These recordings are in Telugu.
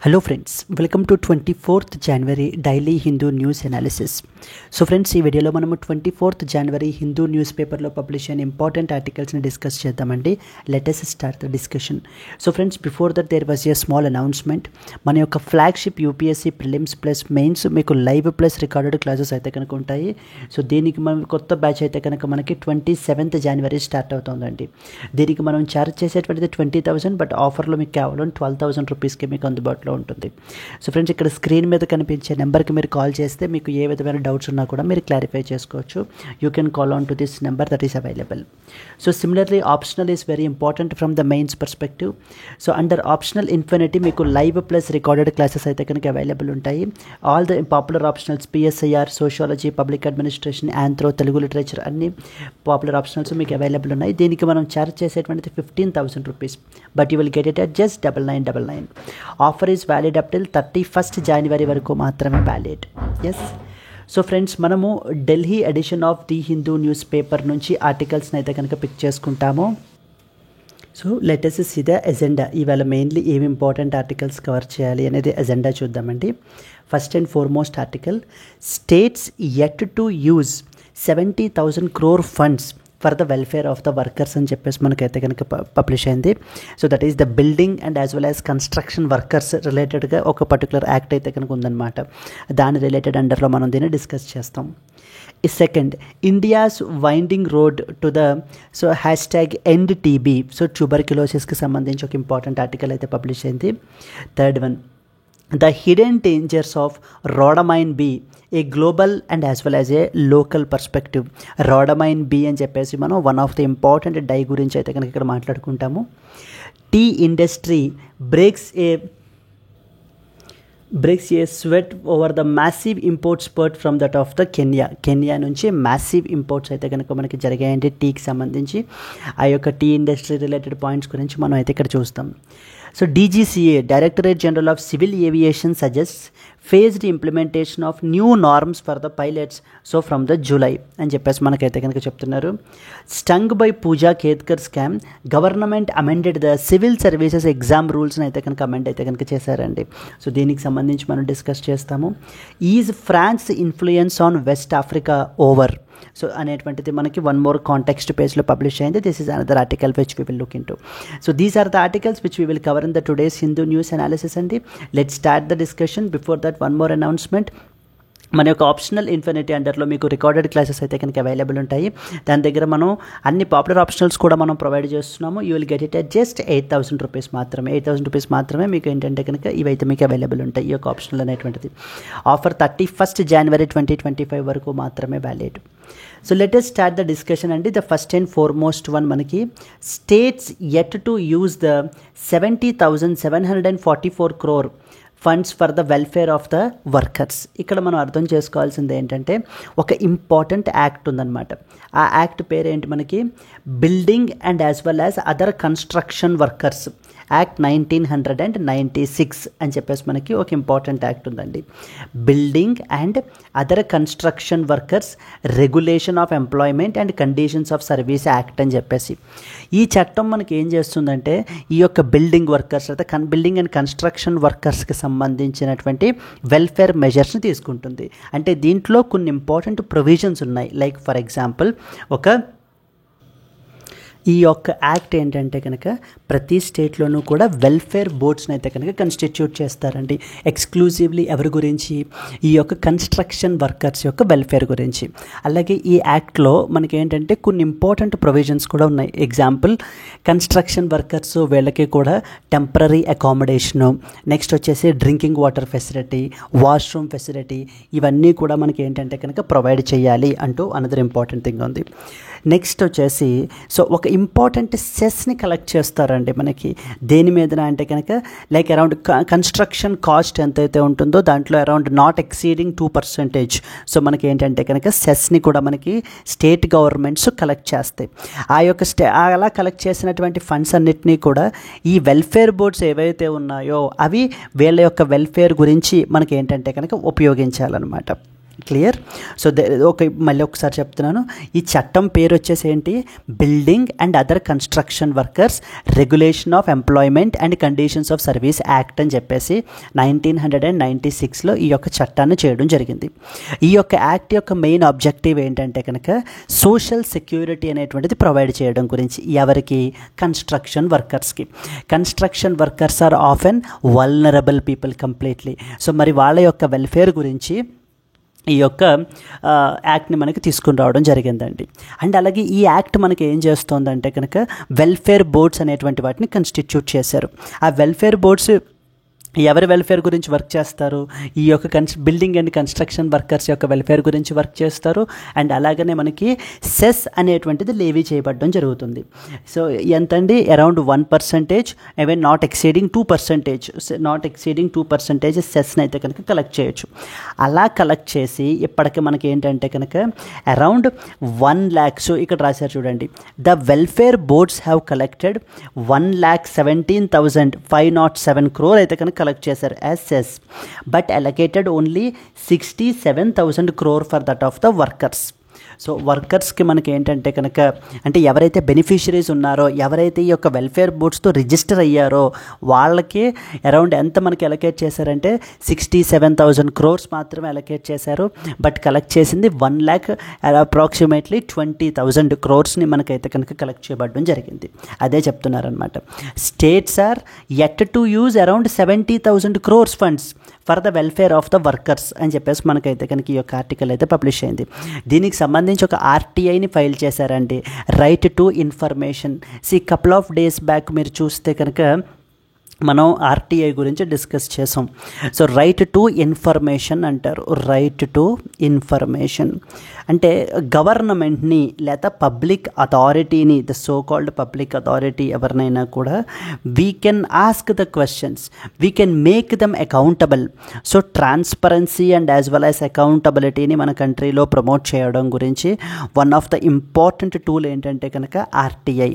Hello friends, welcome to 24th January Daily Hindu News Analysis. So friends, ఈ వీడియోలో మనము 24th January హిందూ న్యూస్ పేపర్లో పబ్లిష్ అయిన ఇంపార్టెంట్ ఆర్టికల్స్ని డిస్కస్ చేద్దామండి. Let us start the discussion. So friends, before that there was a small announcement. మన యొక్క flagship UPSC prelims plus mains మీకు లైవ్ ప్లస్ రికార్డెడ్ క్లాసెస్ అయితే కనుక ఉంటాయి. సో దీనికి మనం కొత్త బ్యాచ్ అయితే కనుక మనకి 27th January స్టార్ట్ అవుతుందండి. దీనికి మనం ఛార్జ్ చేసేటువంటిది 20,000, బట్ ఆఫర్లో మీకు కేవలం 12,000 రూపీస్కి మీకు అందుబాటులో ఉంటుంది. సో ఫ్రెండ్స్, ఇక్కడ స్క్రీన్ మీద కనిపించే నెంబర్కి మీరు కాల్ చేస్తే మీకు ఏ విధమైన డౌట్స్ ఉన్నా కూడా మీరు క్లారిఫై చేసుకోవచ్చు. You can call on to this number that is available. So similarly optional is very important from the mains perspective. So under optional infinity మీకు లైవ్ ప్లస్ రికార్డెడ్ క్లాసెస్ అయితే కనుక అవైలబుల్ ఉంటాయి. All the popular optionals PSIR, sociology, public administration, anthro, Telugu literature అన్ని పాపులర్ ఆప్షనల్స్ మీకు అవైలబుల్ ఉన్నాయి. దీనికి మనం ఛార్జ్ చేసేటువంటిది 15,000 rupees, but you will get it at just 9999. Offer is valid up till 31st January వరకు మాత్రమే వ్యాలిడ్. ఎస్. సో ఫ్రెండ్స్, మనము Delhi edition of the Hindu news paper నుంచి ఆర్టికల్స్ని అయితే కనుక పిక్ చేసుకుంటాము. So let us see the agenda. ఇవాళ మెయిన్లీ ఏమి ఇంపార్టెంట్ ఆర్టికల్స్ కవర్ చేయాలి అనేది ఎజెండా చూద్దామండి. First and foremost article, states yet to use 70,000 crore funds for the welfare of the workers అని చెప్పేసి మనకైతే కనుక పబ్లిష్ అయింది. So that is the building and as well as construction workers రిలేటెడ్గా ఒక పర్టికులర్ యాక్ట్ అయితే కనుక ఉందన్నమాట. దాని రిలేటెడ్ అండర్లో మనం దీన్ని డిస్కస్ చేస్తాం. ఈ second, India's winding road to the #end TB. So ట్యూబర్క్యులోసిస్కి సంబంధించి ఒక ఇంపార్టెంట్ ఆర్టికల్ అయితే పబ్లిష్ అయింది. Third one, the hidden dangers of rhodamine B, a global and as well as a local perspective. Rhodamine B అని చెప్పేసి మనం one of the important dye గురించి అయితే కనుక ఇక్కడ మాట్లాడుకుంటాము. Tea industry breaks a sweat over the massive import spurt from that of the Kenya నుంచి మ్యాసివ్ ఇంపోర్ట్స్ అయితే కనుక మనకి జరిగాయండి టీకి సంబంధించి. ఆ యొక్క టీ ఇండస్ట్రీ రిలేటెడ్ పాయింట్స్ గురించి మనం అయితే ఇక్కడ చూస్తాం. So DGCA, Directorate General of Civil Aviation, suggests phased implementation of new norms for the pilots. So from the July అని చెప్పేసి మనకైతే కనుక చెప్తున్నారు. Stung by Pooja Ketkar scam, government amended the civil services exam రూల్స్ని అయితే కనుక అమెండ్ అయితే కనుక చేశారండి. సో దీనికి సంబంధించి మనం డిస్కస్ చేస్తాము. Is France influence on West Africa over. So అనేటువంటిది మనకి వన్ మోర్ కాంటెక్స్ట్ పేజ్లో పబ్లిష్ అయింది. This is another article which we will look in to. So these are the articles which we will cover in the today's Hindu news analysis అండి. Let's start the discussion. Before that one more announcement. మన యొక్క ఆప్షనల్ ఇన్ఫినిటీ అండర్లో మీకు రికార్డెడ్ క్లాసెస్ అయితే కనుక అవైలబుల్ ఉంటాయి. దాని దగ్గర మనం అన్ని పాపులర్ ఆప్షనల్స్ కూడా మనం ప్రొవైడ్ చేస్తున్నాము. You will get it at just 8,000 rupees మాత్రమే. 8,000 రూపీస్ మాత్రమే మీకు ఏంటంటే కనుక ఇవైతే మీకు అవైలబుల్ ఉంటాయి. ఈ యొక్క ఆప్షనల్ అనేటువంటిది ఆఫర్ 31st January 2025 వరకు మాత్రమే valid. So let us start the discussion అండి. The first and foremost one మనకి, states yet to use the 70,744 crore funds for the welfare of the workers. ఇక్కడ మనం అర్థం చేసుకోవాల్సింది ఏంటంటే ఒక ఇంపార్టెంట్ యాక్ట్ ఉందన్నమాట. ఆ యాక్ట్ పేరేంటి మనకి, building and as well as other construction workers act 1996 అని చెప్పేసి మనకి ఒక ఇంపార్టెంట్ యాక్ట్ ఉందండి. Building and other construction workers regulation of employment and conditions of service act అని చెప్పేసి ఈ చట్టం మనకి ఏం చేస్తుందంటే ఈ యొక్క బిల్డింగ్ వర్కర్స్ అయితే బిల్డింగ్ అండ్ కన్స్ట్రక్షన్ వర్కర్స్కి సంబంధించినటువంటి వెల్ఫేర్ మెజర్స్ని తీసుకుంటుంది. అంటే దీంట్లో కొన్ని ఇంపార్టెంట్ ప్రొవిజన్స్ ఉన్నాయి. లైక్ ఫర్ ఎగ్జాంపుల్, ఈ యొక్క యాక్ట్ ఏంటంటే కనుక ప్రతి స్టేట్లోనూ కూడా వెల్ఫేర్ బోర్డ్స్ని అయితే కనుక కన్స్టిట్యూట్ చేస్తారండి. ఎక్స్క్లూజివ్లీ ఎవరి గురించి, ఈ యొక్క కన్స్ట్రక్షన్ వర్కర్స్ యొక్క వెల్ఫేర్ గురించి. అలాగే ఈ యాక్ట్లో మనకి ఏంటంటే కొన్ని ఇంపార్టెంట్ ప్రొవిజన్స్ కూడా ఉన్నాయి. ఎగ్జాంపుల్, కన్స్ట్రక్షన్ వర్కర్స్ వీళ్ళకి కూడా టెంపరరీ అకామిడేషను, నెక్స్ట్ వచ్చేసి drinking water facility, washroom facility, ఇవన్నీ కూడా మనకి ఏంటంటే కనుక ప్రొవైడ్ చేయాలి అంటూ అనదర్ ఇంపార్టెంట్ థింగ్ ఉంది. నెక్స్ట్ వచ్చేసి సో ఒక ఇంపార్టెంట్ సెస్ని కలెక్ట్ చేస్తారండి మనకి. దేని మీదన అంటే కనుక లైక్ అరౌండ్ కన్స్ట్రక్షన్ కాస్ట్ ఎంతైతే ఉంటుందో దాంట్లో అరౌండ్ నాట్ ఎక్సీడింగ్ 2%. సో మనకి ఏంటంటే కనుక సెస్ని కూడా మనకి స్టేట్ గవర్నమెంట్స్ కలెక్ట్ చేస్తాయి. ఆ యొక్క అలా కలెక్ట్ చేసినటువంటి ఫండ్స్ అన్నిటినీ కూడా ఈ వెల్ఫేర్ బోర్డ్స్ ఏవైతే ఉన్నాయో అవి వీళ్ళ యొక్క వెల్ఫేర్ గురించి మనకి ఏంటంటే కనుక ఉపయోగించాలన్నమాట. క్లియర్. సో మళ్ళీ ఒకసారి చెప్తున్నాను, ఈ చట్టం పేరు వచ్చేసి ఏంటి, building and other construction workers regulation of employment and conditions of service act అని చెప్పేసి 1996లో ఈ యొక్క చట్టాన్ని చేయడం జరిగింది. ఈ యొక్క యాక్ట్ యొక్క మెయిన్ ఆబ్జెక్టివ్ ఏంటంటే కనుక సోషల్ సెక్యూరిటీ అనేటువంటిది ప్రొవైడ్ చేయడం గురించి. ఎవరికి, కన్స్ట్రక్షన్ వర్కర్స్కి. Construction workers are often vulnerable people completely. So మరి వాళ్ళ యొక్క వెల్ఫేర్ గురించి ఈ యొక్క యాక్ట్ని మనకి తీసుకుని రావడం జరిగిందండి. అండ్ అలాగే ఈ యాక్ట్ మనకి ఏం చేస్తుందంటే కనుక వెల్ఫేర్ బోర్డ్స్ అనేటువంటి వాటిని కన్స్టిట్యూట్ చేశారు. ఆ వెల్ఫేర్ బోర్డ్స్ ఎవరి వెల్ఫేర్ గురించి వర్క్ చేస్తారు, ఈ యొక్క బిల్డింగ్ అండ్ కన్స్ట్రక్షన్ వర్కర్స్ యొక్క వెల్ఫేర్ గురించి వర్క్ చేస్తారు. అండ్ అలాగనే మనకి సెస్ అనేటువంటిది లేవీ చేయబడడం జరుగుతుంది. సో ఎంతండి, అరౌండ్ 1%, ఈవెన్ నాట్ ఎక్సీడింగ్ 2% సెస్ని అయితే కనుక కలెక్ట్ చేయొచ్చు. అలా కలెక్ట్ చేసి ఇప్పటికి మనకి ఏంటంటే కనుక అరౌండ్ 1 lakh, సో ఇక్కడ రాశారు చూడండి, the welfare boards have collected 1,17,507 crore అయితే కనుక కలెక్ట్ చేశారు as cess, but allocated only 67,000 crore for that of the workers. So వర్కర్స్కి మనకి ఏంటంటే కనుక, అంటే ఎవరైతే బెనిఫిషరీస్ ఉన్నారో, ఎవరైతే ఈ యొక్క వెల్ఫేర్ బోర్డ్స్తో రిజిస్టర్ అయ్యారో వాళ్ళకి అరౌండ్ ఎంత మనకి అలొకేట్ చేశారంటే 67,000 crores మాత్రమే అలొకేట్ చేశారు. బట్ కలెక్ట్ చేసింది 1 lakh అప్రాక్సిమేట్లీ 20,000 crores మనకైతే కనుక కలెక్ట్ చేయబడడం జరిగింది. అదే చెప్తున్నారనమాట. States are yet to use around 70,000 crores funds for the welfare of the workers అని చెప్పేసి మనకైతే కనుక ఈ యొక్క ఆర్టికల్ అయితే పబ్లిష్ అయింది. దీనికి సంబంధించి ఒక ఆర్టీఐని ఫైల్ చేశారండి, right to information. Couple of days back మీరు చూస్తే కనుక మనం ఆర్టీఐ గురించి డిస్కస్ చేసాం. సో రైట్ టు ఇన్ఫర్మేషన్ అంటారు. రైట్ టు ఇన్ఫర్మేషన్ అంటే గవర్నమెంట్ని లేదా పబ్లిక్ అథారిటీని, the so called public authority ఎవరినైనా కూడా we can ask the questions, we can make them accountable. So transparency and as well as అకౌంటబిలిటీని మన కంట్రీలో ప్రమోట్ చేయడం గురించి one of the important tool ఏంటంటే కనుక RTI.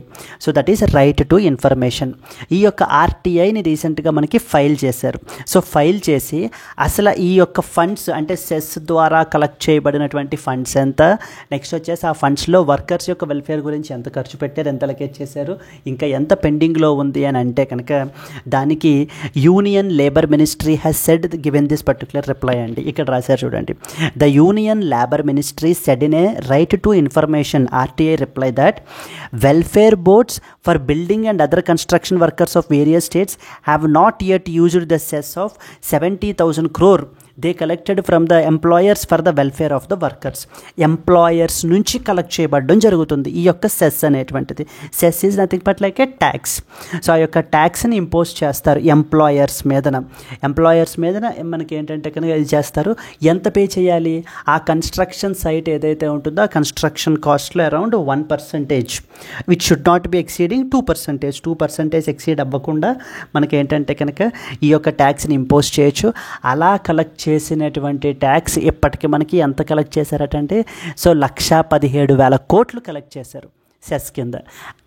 So that is right to information. ఈ యొక్క ఆర్టీఐని రీసెంట్గా మనకి ఫైల్ చేశారు. సో ఫైల్ చేసి అసలు ఈ యొక్క ఫండ్స్ అంటే సెస్ ద్వారా కలెక్ట్ చేయబడినటువంటి ఫండ్స్ ఎంత, నెక్స్ట్ వచ్చేసి ఆ ఫండ్స్లో వర్కర్స్ యొక్క వెల్ఫేర్ గురించి ఎంత ఖర్చు పెట్టారు, ఎంత అలొకేట్ చేశారు, ఇంకా ఎంత పెండింగ్లో ఉంది అని అంటే కనుక దానికి union labour ministry has said given this particular reply అండి. ఇక్కడ రాశారు చూడండి, the union labour ministry said in a right to information RTI reply that welfare boards for building and other construction workers of various states have not yet used the cess of 70,000 crore they collected from the employers for the welfare of the workers. Employers నుంచి కలెక్ట్ చేయబడడం జరుగుతుంది ఈ యొక్క సెస్ అనేటువంటిది. Cess is nothing but like a tax. సో ఆ యొక్క ట్యాక్స్ని ఇంపోజ్ చేస్తారు ఎంప్లాయర్స్ మీదన. మనకి ఏంటంటే కనుక ఇది చేస్తారు. ఎంత పే చేయాలి, ఆ కన్స్ట్రక్షన్ సైట్ ఏదైతే ఉంటుందో ఆ కన్స్ట్రక్షన్ కాస్ట్లో around 1%, which should not be exceeding 2% exceed అవ్వకుండా మనకి ఏంటంటే కనుక ఈ యొక్క ట్యాక్స్ని ఇంపోజ్ చేయొచ్చు. అలా కలెక్ట్ చేసినటువంటి ట్యాక్స్ ఇప్పటికి మనకి ఎంత కలెక్ట్ చేశారటంటే సో 1,17,000 కోట్లు కలెక్ట్ చేశారు సెస్ కింద.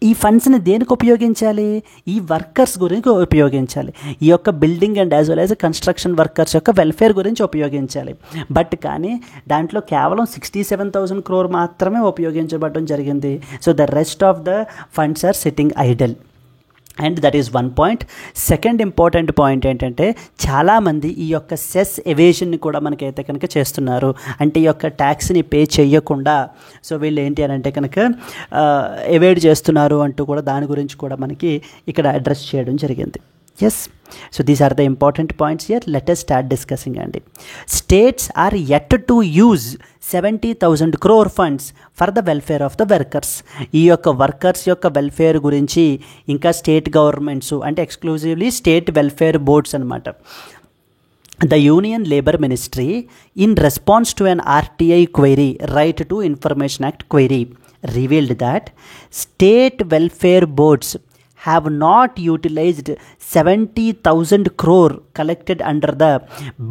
ఈ ఫండ్స్ని దేనికి ఉపయోగించాలి, ఈ వర్కర్స్ గురించి ఉపయోగించాలి. ఈ యొక్క building and as well as construction workers యొక్క వెల్ఫేర్ గురించి ఉపయోగించాలి. బట్ కానీ దాంట్లో కేవలం 67,000 crore మాత్రమే ఉపయోగించబడడం జరిగింది. So the rest of the funds are sitting idle. And that is one point. Second important point ఏంటంటే చాలామంది ఈ యొక్క సెస్ ఎవేషన్ని కూడా మనకైతే కనుక చేస్తున్నారు. అంటే ఈ యొక్క ట్యాక్స్ని పే చేయకుండా సో వీళ్ళు ఏంటి అని అంటే కనుక ఎవేడ్ చేస్తున్నారు అంటూ కూడా దాని గురించి కూడా మనకి ఇక్కడ అడ్రస్ చేయడం జరిగింది. Yes, so these are the important points here. Let us start discussing అండి. States are yet to use 70,000 crore funds for the welfare of the workers. ఈ యొక్క వర్కర్స్ యొక్క వెల్ఫేర్ గురించి ఇంకా స్టేట్ గవర్నమెంట్స్ అంటే ఎక్స్క్లూజివ్లీ స్టేట్ వెల్ఫేర్ బోర్డ్స్ అనమాట. The Union Labour Ministry, in response to an RTI query, Right to Information Act query, revealed that state welfare boards have not utilized 70,000 crore collected under the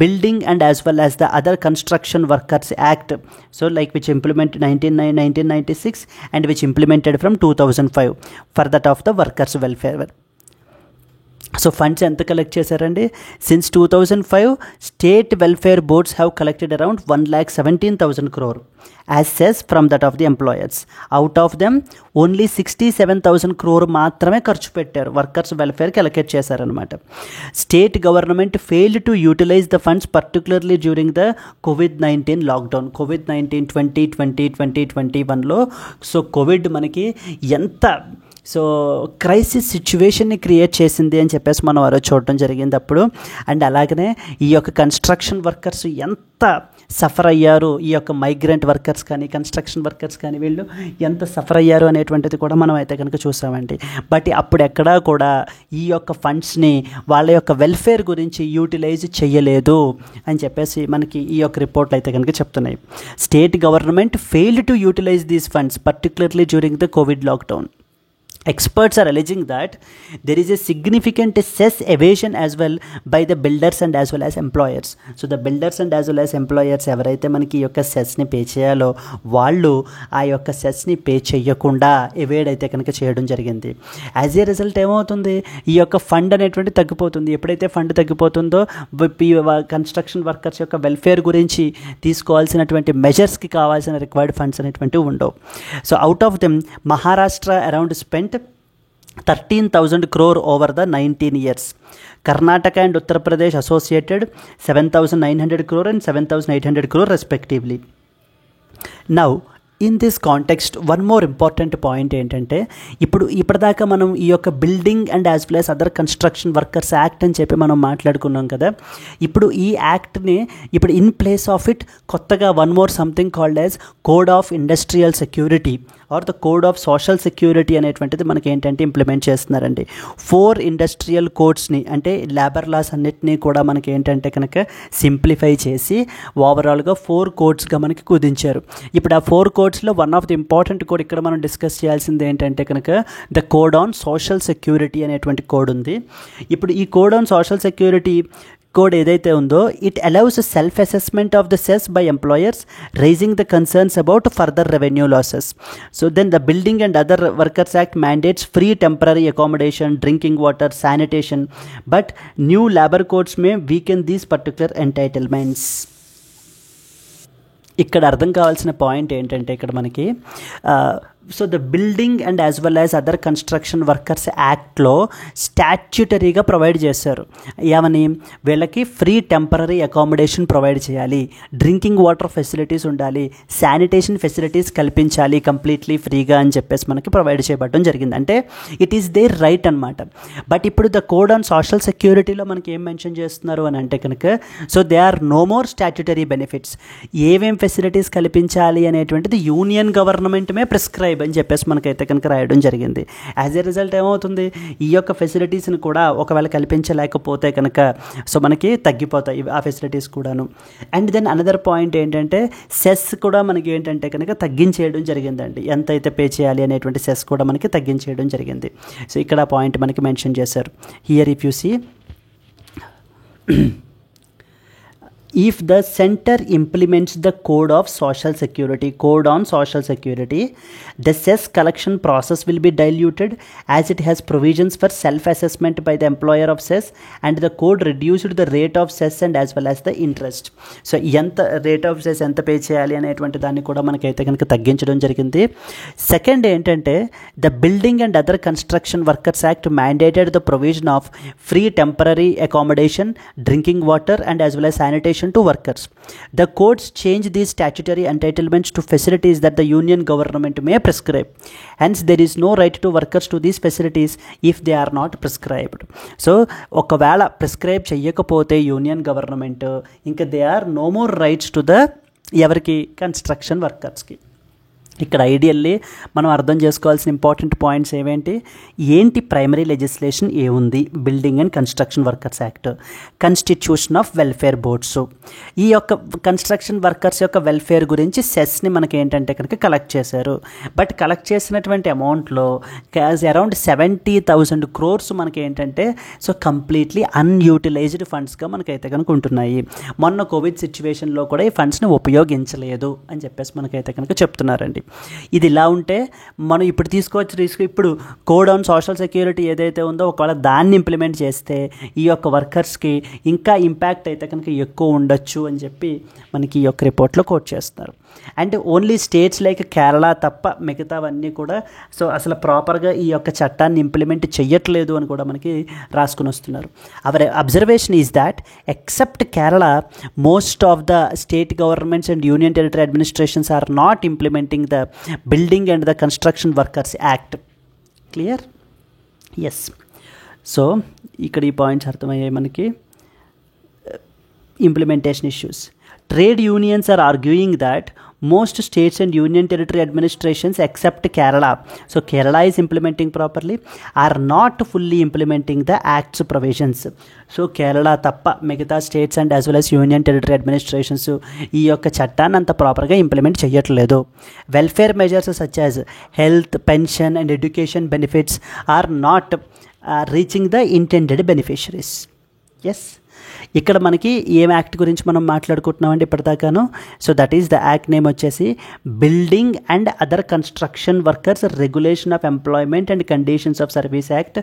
Building and as well as the Other Construction Workers Act, so like which implemented 1996 and which implemented from 2005 for that of the workers welfare. So funds ఎంత కలెక్ట్ చేశారండి? Since 2005 state welfare boards have collected around 1,17,000 crore as cess from that of the employers. Out of them only 67,000 crore మాత్రమే ఖర్చు పెట్టారు, వర్కర్స్ వెల్ఫేర్కి అలొకేట్ చేశారనమాట. State government failed to utilise the funds particularly during the COVID-19 lockdown. COVID-19 2020-2021లో so Covid మనకి ఎంత క్రైసిస్ సిచ్యువేషన్ని క్రియేట్ చేసింది అని చెప్పేసి మనం ఆ రోజు చూడటం జరిగింది అప్పుడు. అండ్ అలాగనే ఈ యొక్క కన్స్ట్రక్షన్ వర్కర్స్ ఎంత సఫర్ అయ్యారు, ఈ యొక్క మైగ్రెంట్ వర్కర్స్ కానీ కన్స్ట్రక్షన్ వర్కర్స్ కానీ వీళ్ళు ఎంత సఫర్ అయ్యారు అనేటువంటిది కూడా మనం అయితే కనుక చూసామండి. బట్ అప్పుడు ఎక్కడా కూడా ఈ యొక్క ఫండ్స్ని వాళ్ళ యొక్క వెల్ఫేర్ గురించి యూటిలైజ్ చేయలేదు అని చెప్పేసి మనకి ఈ యొక్క రిపోర్ట్లు అయితే కనుక చెప్తున్నాయి. State government failed to utilise these funds particularly during the COVID lockdown. Experts are alleging that there is a significant cess evasion as well by the builders and as well as employers. So the builders and as well as employers ఎవరైతే మనకి ఈ యొక్క సెస్ని పే చేయాలో వాళ్ళు ఆ యొక్క సెస్ని పే చేయకుండా ఎవేడ్ అయితే కనుక చేయడం జరిగింది. యాజ్ ఏ రిజల్ట్ ఏమవుతుంది, ఈ యొక్క ఫండ్ అనేటువంటి తగ్గిపోతుంది. ఎప్పుడైతే ఫండ్ తగ్గిపోతుందో కన్స్ట్రక్షన్ వర్కర్స్ యొక్క వెల్ఫేర్ గురించి తీసుకోవాల్సినటువంటి మెజర్స్కి కావాల్సిన రిక్వైర్డ్ ఫండ్స్ అనేటువంటివి ఉండవు. So out of them Maharashtra around spent 13,000 crore over the 19 years. Karnataka and Uttar Pradesh associated 7,900 crore and 7,800 crore respectively. Now in this context one more important point ఏంటంటే ఇప్పటిదాకా మనం ఈ యొక్క building and as well as other construction workers act అని చెప్పి మనం మాట్లాడుకున్నాం కదా. ఇప్పుడు ఈ యాక్ట్ని ఇప్పుడు ఇన్ ప్లేస్ ఆఫ్ ఇట్ కొత్తగా one more something called as code of industrial security or the code of social security అనేటువంటిది మనకి ఏంటంటే ఇంప్లిమెంట్ చేస్తున్నారండి. 4 ఇండస్ట్రియల్ కోడ్స్ని అంటే లేబర్ లాస్ అన్నిటినీ కూడా మనకి ఏంటంటే కనుక సింప్లిఫై చేసి ఓవరాల్గా 4 కోడ్స్గా మనకి కుదించారు. ఇప్పుడు ఆ 4 కోడ్స్లో one of the important code ఇక్కడ మనం డిస్కస్ చేయాల్సింది ఏంటంటే కనుక the code on social security అనేటువంటి కోడ్ ఉంది. ఇప్పుడు ఈ code on social security code ఏదైతే ఉందో it allows self assessment of the cess by employers raising the concerns about further revenue losses. So then the building and other workers act mandates free temporary accommodation, drinking water, sanitation, but new labour codes may weaken these particular entitlements. ఇక్కడ అర్థం కావాల్సిన పాయింట్ ఏంటంటే ఇక్కడ మనకి so the building and as well as other construction workers యాక్ట్లో స్టాట్యూటరీగా ప్రొవైడ్ చేశారు. ఏమని వీళ్ళకి ఫ్రీ టెంపరరీ అకామిడేషన్ ప్రొవైడ్ చేయాలి, డ్రింకింగ్ వాటర్ ఫెసిలిటీస్ ఉండాలి, శానిటేషన్ ఫెసిలిటీస్ కల్పించాలి కంప్లీట్లీ ఫ్రీగా అని చెప్పేసి మనకి ప్రొవైడ్ చేయబడడం జరిగింది. అంటే ఇట్ ఈస్ దేర్ రైట్ అనమాట. బట్ ఇప్పుడు ద కోడ్ ఆన్ సోషల్ సెక్యూరిటీలో మనకి ఏం మెన్షన్ చేస్తున్నారు అని అంటే కనుక so they are no more statutory benefits. ఏమేం ఫెసిలిటీస్ కల్పించాలి అనేటువంటిది యూనియన్ గవర్నమెంట్మే ప్రిస్క్రైబ్ అని చెప్పేసి మనకైతే కనుక రాయడం జరిగింది. యాజ్ ఏ రిజల్ట్ ఏమవుతుంది, ఈ యొక్క ఫెసిలిటీస్ని కూడా ఒకవేళ కల్పించలేకపోతే కనుక సో మనకి తగ్గిపోతాయి ఆ ఫెసిలిటీస్ కూడాను. అండ్ దెన్ అనదర్ పాయింట్ ఏంటంటే సెస్ కూడా మనకి ఏంటంటే కనుక తగ్గించేయడం జరిగిందండి. ఎంతైతే పే చేయాలి అనేటువంటి సెస్ కూడా మనకి తగ్గించేయడం జరిగింది. సో ఇక్కడ పాయింట్ మనకి మెన్షన్ చేశారు. Here if you see if the center implements the code on social security, the cess collection process will be diluted as it has provisions for self-assessment by the employer of cess, and the code reduced the rate of cess and as well as the interest. So ఎంత రేట్ ఆఫ్ సెస్ ఎంత పే చేయాలి అనేటువంటి దాన్ని కూడా మనకైతే కనుక తగ్గించడం జరిగింది. సెకండ్ ఏంటంటే the building and other construction workers act mandated the provision of free temporary accommodation, drinking water and as well as sanitation to workers. The codes change these statutory entitlements to facilities that the union government may prescribe. Hence, there is no right to workers to these facilities if they are not prescribed. So, ఒకవేళ ప్రిస్క్రైబ్ చెయ్యకపోతే యూనియన్ గవర్నమెంట్ ఇంకా they are no more rights to the ఎవరికి కన్స్ట్రక్షన్ వర్కర్స్కి. ఇక్కడ ఐడియల్లీ మనం అర్థం చేసుకోవాల్సిన ఇంపార్టెంట్ పాయింట్స్ ఏంటి ప్రైమరీ లెజిస్లేషన్ ఏముంది, building and construction workers act, constitution of welfare boards, ఈ యొక్క కన్స్ట్రక్షన్ వర్కర్స్ యొక్క వెల్ఫేర్ గురించి సెస్ని మనకి ఏంటంటే కనుక కలెక్ట్ చేశారు. బట్ కలెక్ట్ చేసినటువంటి అమౌంట్లో అరౌండ్ 70,000 crores మనకి ఏంటంటే సో కంప్లీట్లీ అన్యూటిలైజ్డ్ ఫండ్స్గా మనకైతే కనుక ఉంటున్నాయి. మొన్న కోవిడ్ సిచ్యువేషన్లో కూడా ఈ ఫండ్స్ని ఉపయోగించలేదు అని చెప్పేసి మనకైతే కనుక చెప్తున్నారండి. ఇది ఇలా ఉంటే మనం ఇప్పుడు ఇప్పుడు కోడ్ ఆన్ సోషల్ సెక్యూరిటీ ఏదైతే ఉందో ఒకవేళ దాన్ని ఇంప్లిమెంట్ చేస్తే ఈ యొక్క వర్కర్స్కి ఇంకా ఇంపాక్ట్ అయితే కనుక ఎక్కువ ఉండొచ్చు అని చెప్పి మనకి ఈ యొక్క రిపోర్ట్లో కోట్ చేస్తున్నారు. And only states like Kerala తప్ప మిగతావన్నీ కూడా సో అసలు ప్రాపర్గా ఈ యొక్క చట్టాన్ని ఇంప్లిమెంట్ చెయ్యట్లేదు అని కూడా మనకి రాసుకుని వస్తున్నారు. Our observation is that except Kerala most of the state governments and union territory administrations are not implementing the building and the construction workers act. Clear? Yes. So ఇక్కడ ఈ పాయింట్స్ అర్థమయ్యాయి మనకి. Implementation issues. Trade unions are arguing that most states and union territory administrations except Kerala, so Kerala is implementing properly, are not fully implementing the act's provisions. So Kerala tappa మిగతా states and as well as union territory administrations ఈ యొక్క చట్టాన్ని అంత ప్రాపర్గా ఇంప్లిమెంట్ చేయట్లేదు. Welfare measures such as health, pension and education benefits are not reaching the intended beneficiaries. Yes, ఇక్కడ మనకి ఏం యాక్ట్ గురించి మనం మాట్లాడుకుంటున్నామండి ఇప్పటిదాకాను. So that is the act name వచ్చేసి building and other construction workers regulation of employment and conditions of service act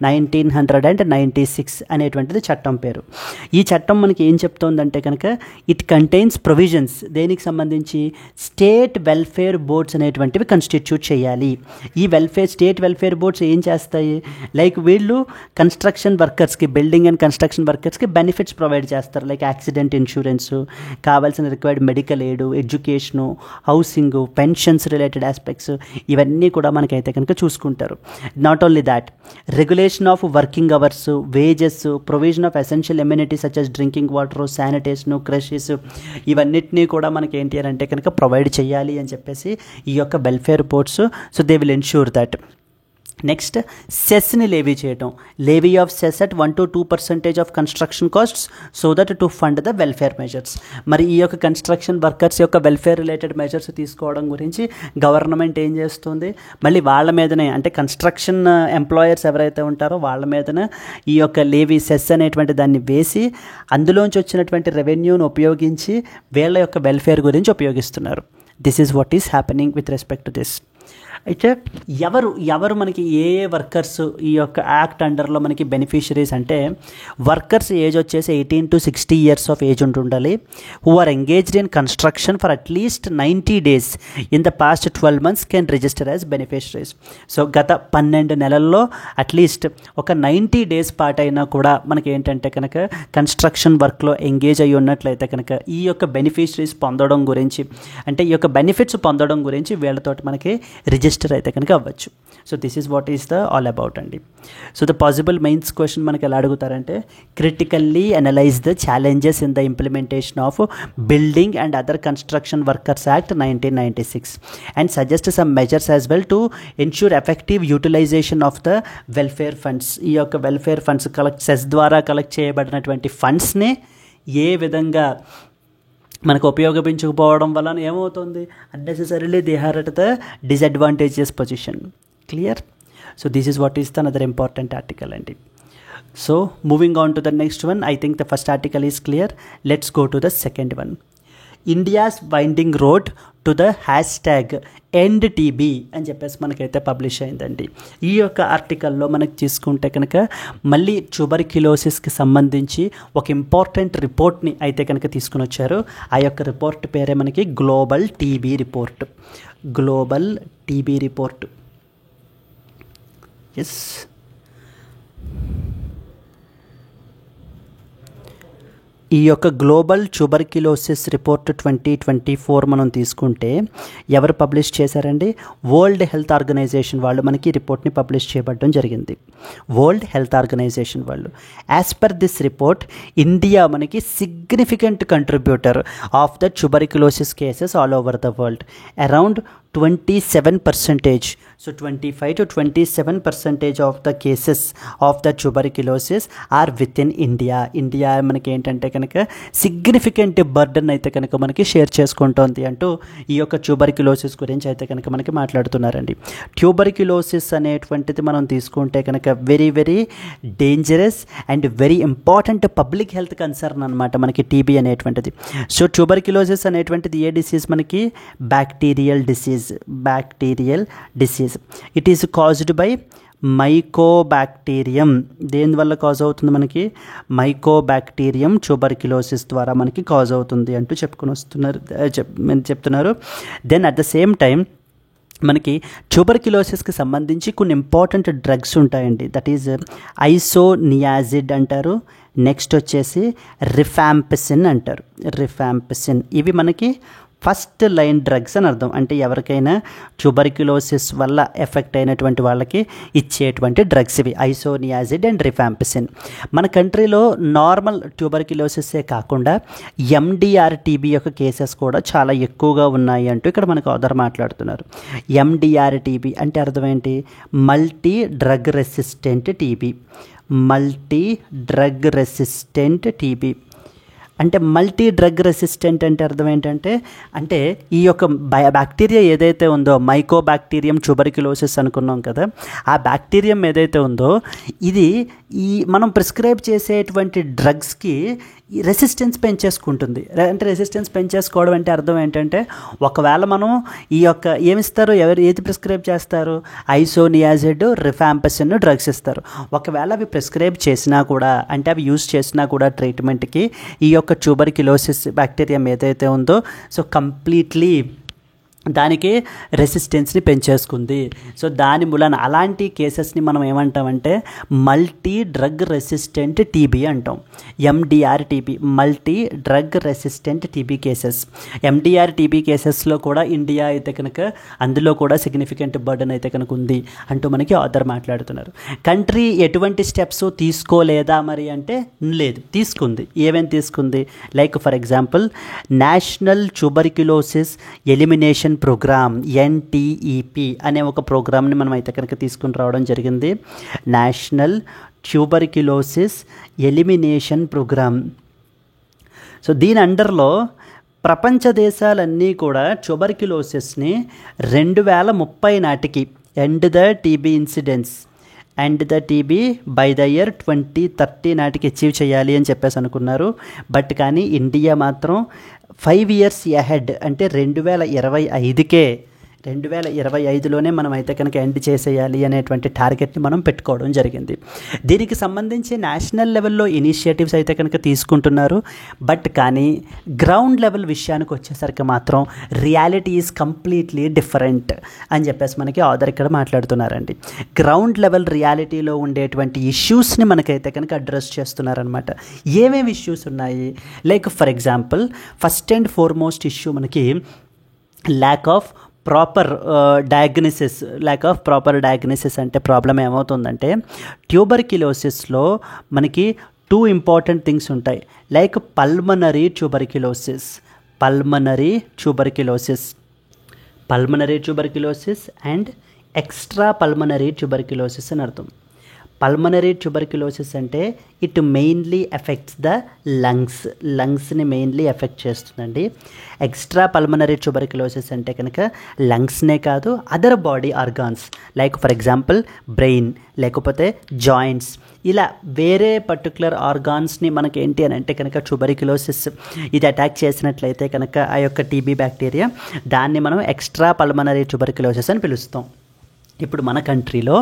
1996 అనేటువంటిది చట్టం పేరు. ఈ చట్టం మనకి ఏం చెప్తోందంటే కనుక ఇట్ కంటైన్స్ ప్రొవిజన్స్ దేనికి సంబంధించి స్టేట్ వెల్ఫేర్ బోర్డ్స్ అనేటువంటివి కన్స్టిట్యూట్ చేయాలి. ఈ స్టేట్ వెల్ఫేర్ బోర్డ్స్ ఏం చేస్తాయి, లైక్ వీళ్ళు కన్స్ట్రక్షన్ వర్కర్స్కి, బిల్డింగ్ అండ్ కన్స్ట్రక్షన్ వర్కర్స్కి బెనిఫిట్స్ ప్రొవైడ్ చేస్తారు. లైక్ యాక్సిడెంట్ ఇన్సూరెన్స్, కావాల్సిన required medical aid, education, housing, pensions related aspects ఇవన్నీ కూడా మనకైతే కనుక చూసుకుంటారు. Not only that, regulation of working hours, wages, provision of essential amenities such as drinking water, sanitation, creches ఇవన్నిటినీ కూడా మనకి ఏంటి అంటే కనుక ప్రొవైడ్ చేయాలి అని చెప్పేసి ఈ యొక్క welfare boards. So they will ensure that. Next, సెస్ని లేవీ చేయటం. Levy of cess at 1 to 2% of construction costs so that to fund the welfare measures. మరి ఈ యొక్క కన్స్ట్రక్షన్ వర్కర్స్ యొక్క వెల్ఫేర్ రిలేటెడ్ మెజర్స్ తీసుకోవడం గురించి గవర్నమెంట్ ఏం చేస్తుంది, మళ్ళీ వాళ్ళ మీదనే అంటే కన్స్ట్రక్షన్ ఎంప్లాయర్స్ ఎవరైతే ఉంటారో వాళ్ళ మీదనే ఈ యొక్క లేవీ సెస్ అనేటువంటి దాన్ని వేసి అందులోంచి వచ్చినటువంటి రెవెన్యూను ఉపయోగించి వీళ్ళ యొక్క వెల్ఫేర్ గురించి ఉపయోగిస్తున్నారు. This is what is happening with respect to this. అయితే ఎవరు మనకి ఏ వర్కర్స్ ఈ యొక్క యాక్ట్ అండర్లో మనకి బెనిఫిషరీస్ అంటే, వర్కర్స్ ఏజ్ వచ్చేసి 18 to 60 years ఆఫ్ ఏజ్ ఉంటుండాలి, who are engaged in construction for at least 90 days in the past 12 months can register as beneficiaries. So గత 12 నెలల్లో అట్లీస్ట్ ఒక 90 days పాటైనా కూడా మనకి ఏంటంటే కనుక కన్స్ట్రక్షన్ వర్క్లో ఎంగేజ్ అయ్యి ఉన్నట్లయితే కనుక ఈ యొక్క బెనిఫిషరీస్ పొందడం గురించి అంటే ఈ యొక్క బెనిఫిట్స్ పొందడం గురించి వీళ్ళతోటి మనకి రిజిస్టర్ అయితే కనుక అవ్వచ్చు. So this is what is the all about అండి. So the possible mains question మనకి ఎలా అడుగుతారంటే, critically analyse the challenges in the implementation of building and other construction workers act 1996 and suggest some measures as well to ensure effective utilisation of the welfare funds. ఈ యొక్క వెల్ఫేర్ ఫండ్స్ సెస్ ద్వారా కలెక్ట్ చేయబడినటువంటి ఫండ్స్ని ఏ విధంగా మనకు ఉపయోగించకపోవడం వలన ఏమవుతుంది, unnecessarily they are at the డిసడ్వాంటేజియస్ position. Clear? So this is what is the another important article అండి. So moving on to the next one, I think the first article is clear. Let's go to the second one. India's winding road to the hashtag end TB అని చెప్పేసి మనకైతే పబ్లిష్ అయిందండి. ఈ యొక్క ఆర్టికల్లో మనకి తీసుకుంటే కనుక మళ్ళీ ట్యూబర్క్యులోసిస్కి సంబంధించి ఒక ఇంపార్టెంట్ రిపోర్ట్ని అయితే కనుక తీసుకుని వచ్చారు. ఆ యొక్క రిపోర్ట్ పేరే మనకి global TB report. Global TB report. Yes, ఈ యొక్క గ్లోబల్ ట్యూబర్క్యులోసిస్ రిపోర్ట్ 2024 మనం తీసుకుంటే ఎవరు పబ్లిష్ చేశారండి, వరల్డ్ హెల్త్ ఆర్గనైజేషన్ వాళ్ళు మనకి రిపోర్ట్ని పబ్లిష్ చేయబడడం జరిగింది. వరల్డ్ హెల్త్ ఆర్గనైజేషన్ వాళ్ళు. As per this report, India మనకి significant contributor of the tuberculosis cases all over the world. Around 27%. So 25 to 27% of the cases of the tuberculosis are within India. India మనకి ఏంటంటే కనుక సిగ్నిఫికెంట్ బర్డన్ అయితే కనుక మనకి షేర్ చేసుకుంటోంది అంటూ ఈ యొక్క ట్యూబర్క్యులోసిస్ గురించి అయితే కనుక మనకి మాట్లాడుతున్నారండి. ట్యూబర్క్యులోసిస్ అనేటువంటిది మనం తీసుకుంటే కనుక very very dangerous and very important public health concern అనమాట మనకి టీబీ అనేటువంటిది. సో ట్యూబర్క్యులోసిస్ అనేటువంటిది ఏ డిసీజ్ మనకి, bacterial disease. Bacterial disease. It is caused by Mycobacterium. దేనివల్ల కాజ్ అవుతుంది మనకి? మైకోబాక్టీరియం ట్యూబర్క్యులోసిస్ ద్వారా మనకి కాజ్ అవుతుంది అంటూ చెప్తున్నారు. Then at the same time మనకి ట్యూబర్క్యులోసిస్కి సంబంధించి కొన్ని ఇంపార్టెంట్ డ్రగ్స్ ఉంటాయండి. దట్ ఈజ్ ఐసోనియాజిడ్ అంటారు. నెక్స్ట్ వచ్చేసి రిఫాంపిసిన్ అంటారు. రిఫాంపిసిన్ ఇవి మనకి ఫస్ట్ లైన్ డ్రగ్స్ అని అర్థం. అంటే ఎవరికైనా ట్యూబర్క్యులోసిస్ వల్ల ఎఫెక్ట్ అయినటువంటి వాళ్ళకి ఇచ్చేటువంటి డ్రగ్స్ ఇవి, ఐసోనియాజిడ్ అండ్ రిఫాంపిసిన్. మన కంట్రీలో నార్మల్ ట్యూబర్క్యులోసిసే కాకుండా ఎండిఆర్ టీబీ యొక్క కేసెస్ కూడా చాలా ఎక్కువగా ఉన్నాయి అంటూ ఇక్కడ మనకు ఆథర్ మాట్లాడుతున్నారు. ఎండిఆర్ టీబీ అంటే అర్థం ఏంటి? Multi drug resistant TB. Multi drug resistant TB అంటే మల్టీ డ్రగ్ రెసిస్టెంట్ అంటే అర్థం ఏంటంటే, అంటే ఈ యొక్క బ్యాక్టీరియా ఏదైతే ఉందో, మైకోబాక్టీరియం ట్యూబర్క్యులోసిస్ అనుకున్నాం కదా, ఆ బ్యాక్టీరియం ఏదైతే ఉందో ఇది మనం ప్రిస్క్రైబ్ చేసేటువంటి డ్రగ్స్కి రెసిస్టెన్స్ పెంచేసుకుంటుంది. అంటే రెసిస్టెన్స్ పెంచేసుకోవడం అంటే అర్థం ఏంటంటే, ఒకవేళ మనం ఈ యొక్క ఏమిస్తారు, ఏది ప్రిస్క్రైబ్ చేస్తారు? ఐసోనియాజిడ్, రిఫాంపిసిన్ డ్రగ్స్ ఇస్తారు. ఒకవేళ అవి ప్రిస్క్రైబ్ చేసినా కూడా, అంటే అవి యూజ్ చేసినా కూడా ట్రీట్మెంట్కి ఈ యొక్క ట్యూబర్క్యులోసిస్ బ్యాక్టీరియం ఏదైతే ఉందో సో కంప్లీట్లీ దానికి రెసిస్టెన్స్ని పెంచేసుకుంది. సో దాని మూలన అలాంటి కేసెస్ని మనం ఏమంటామంటే మల్టీ డ్రగ్ రెసిస్టెంట్ టీబీ అంటాం. MDR TB, multi drug resistant TB cases. MDR TB కేసెస్లో కూడా ఇండియా అయితే కనుక అందులో కూడా సిగ్నిఫికెంట్ బర్డన్ అయితే కనుక ఉంది అంటూ మనకి ఆథర్ మాట్లాడుతున్నారు. కంట్రీ ఎటువంటి స్టెప్స్ తీసుకోలేదా మరి అంటే లేదు, తీసుకుంది. ఏమేమి తీసుకుంది? Like for example national tuberculosis elimination programme, NTEP అనే ఒక ప్రోగ్రామ్ని మనం అయితే కనుక తీసుకుని రావడం జరిగింది. National tuberculosis elimination programme. So దీని అండర్లో ప్రపంచ దేశాలన్నీ కూడా ట్యూబర్క్యులోసిస్ని 2030 నాటికి end the TB incidents and the TB by the year 2030 నాటికి అచీవ్ చేయాలి అని చెప్పేసి అనుకున్నారు. బట్ కానీ ఇండియా మాత్రం 5 years అహెడ్, అంటే 2025లోనే మనం అయితే కనుక ఎండ్ చేసేయాలి అనేటువంటి టార్గెట్ని మనం పెట్టుకోవడం జరిగింది. దీనికి సంబంధించి నేషనల్ లెవెల్లో ఇనిషియేటివ్స్ అయితే కనుక తీసుకుంటున్నారు. బట్ కానీ గ్రౌండ్ లెవెల్ విషయానికి వచ్చేసరికి మాత్రం రియాలిటీ ఈజ్ కంప్లీట్లీ డిఫరెంట్ అని చెప్పేసి మనకి ఆథర్ ఇక్కడ మాట్లాడుతున్నారండి. గ్రౌండ్ లెవెల్ రియాలిటీలో ఉండేటువంటి ఇష్యూస్ని మనకైతే కనుక అడ్రస్ చేస్తున్నారనమాట. ఏమేమి ఇష్యూస్ ఉన్నాయి? Like for example first and foremost issue మనకి ల్యాక్ ఆఫ్ ప్రాపర్ డయాగ్నోసిస్ అంటే ప్రాబ్లం ఏమవుతుందంటే, ట్యూబర్క్యులోసిస్లో మనకి 2 ఇంపార్టెంట్ థింగ్స్ ఉంటాయి. Like pulmonary tuberculosis and extra pulmonary tuberculosis అని అర్థం. పల్మనరీ ట్యూబర్క్యులోసిస్ అంటే ఇట్ మెయిన్లీ ఎఫెక్ట్స్ ద లంగ్స్ని మెయిన్లీ ఎఫెక్ట్ చేస్తుందండి. ఎక్స్ట్రా పల్మనరీ ట్యూబర్క్యులోసిస్ అంటే కనుక లంగ్స్నే కాదు, other body organs like for example brain, లేకపోతే జాయింట్స్, ఇలా వేరే పర్టికులర్ ఆర్గాన్స్ని మనకి ఏంటి అని అంటే కనుక ట్యూబర్క్యులోసిస్ ఇది అటాక్ చేసినట్లయితే కనుక ఆ యొక్క టీబీ బ్యాక్టీరియా, దాన్ని మనం ఎక్స్ట్రా పల్మనరీ ట్యూబర్క్యులోసిస్ అని పిలుస్తాం. ఇప్పుడు మన కంట్రీలో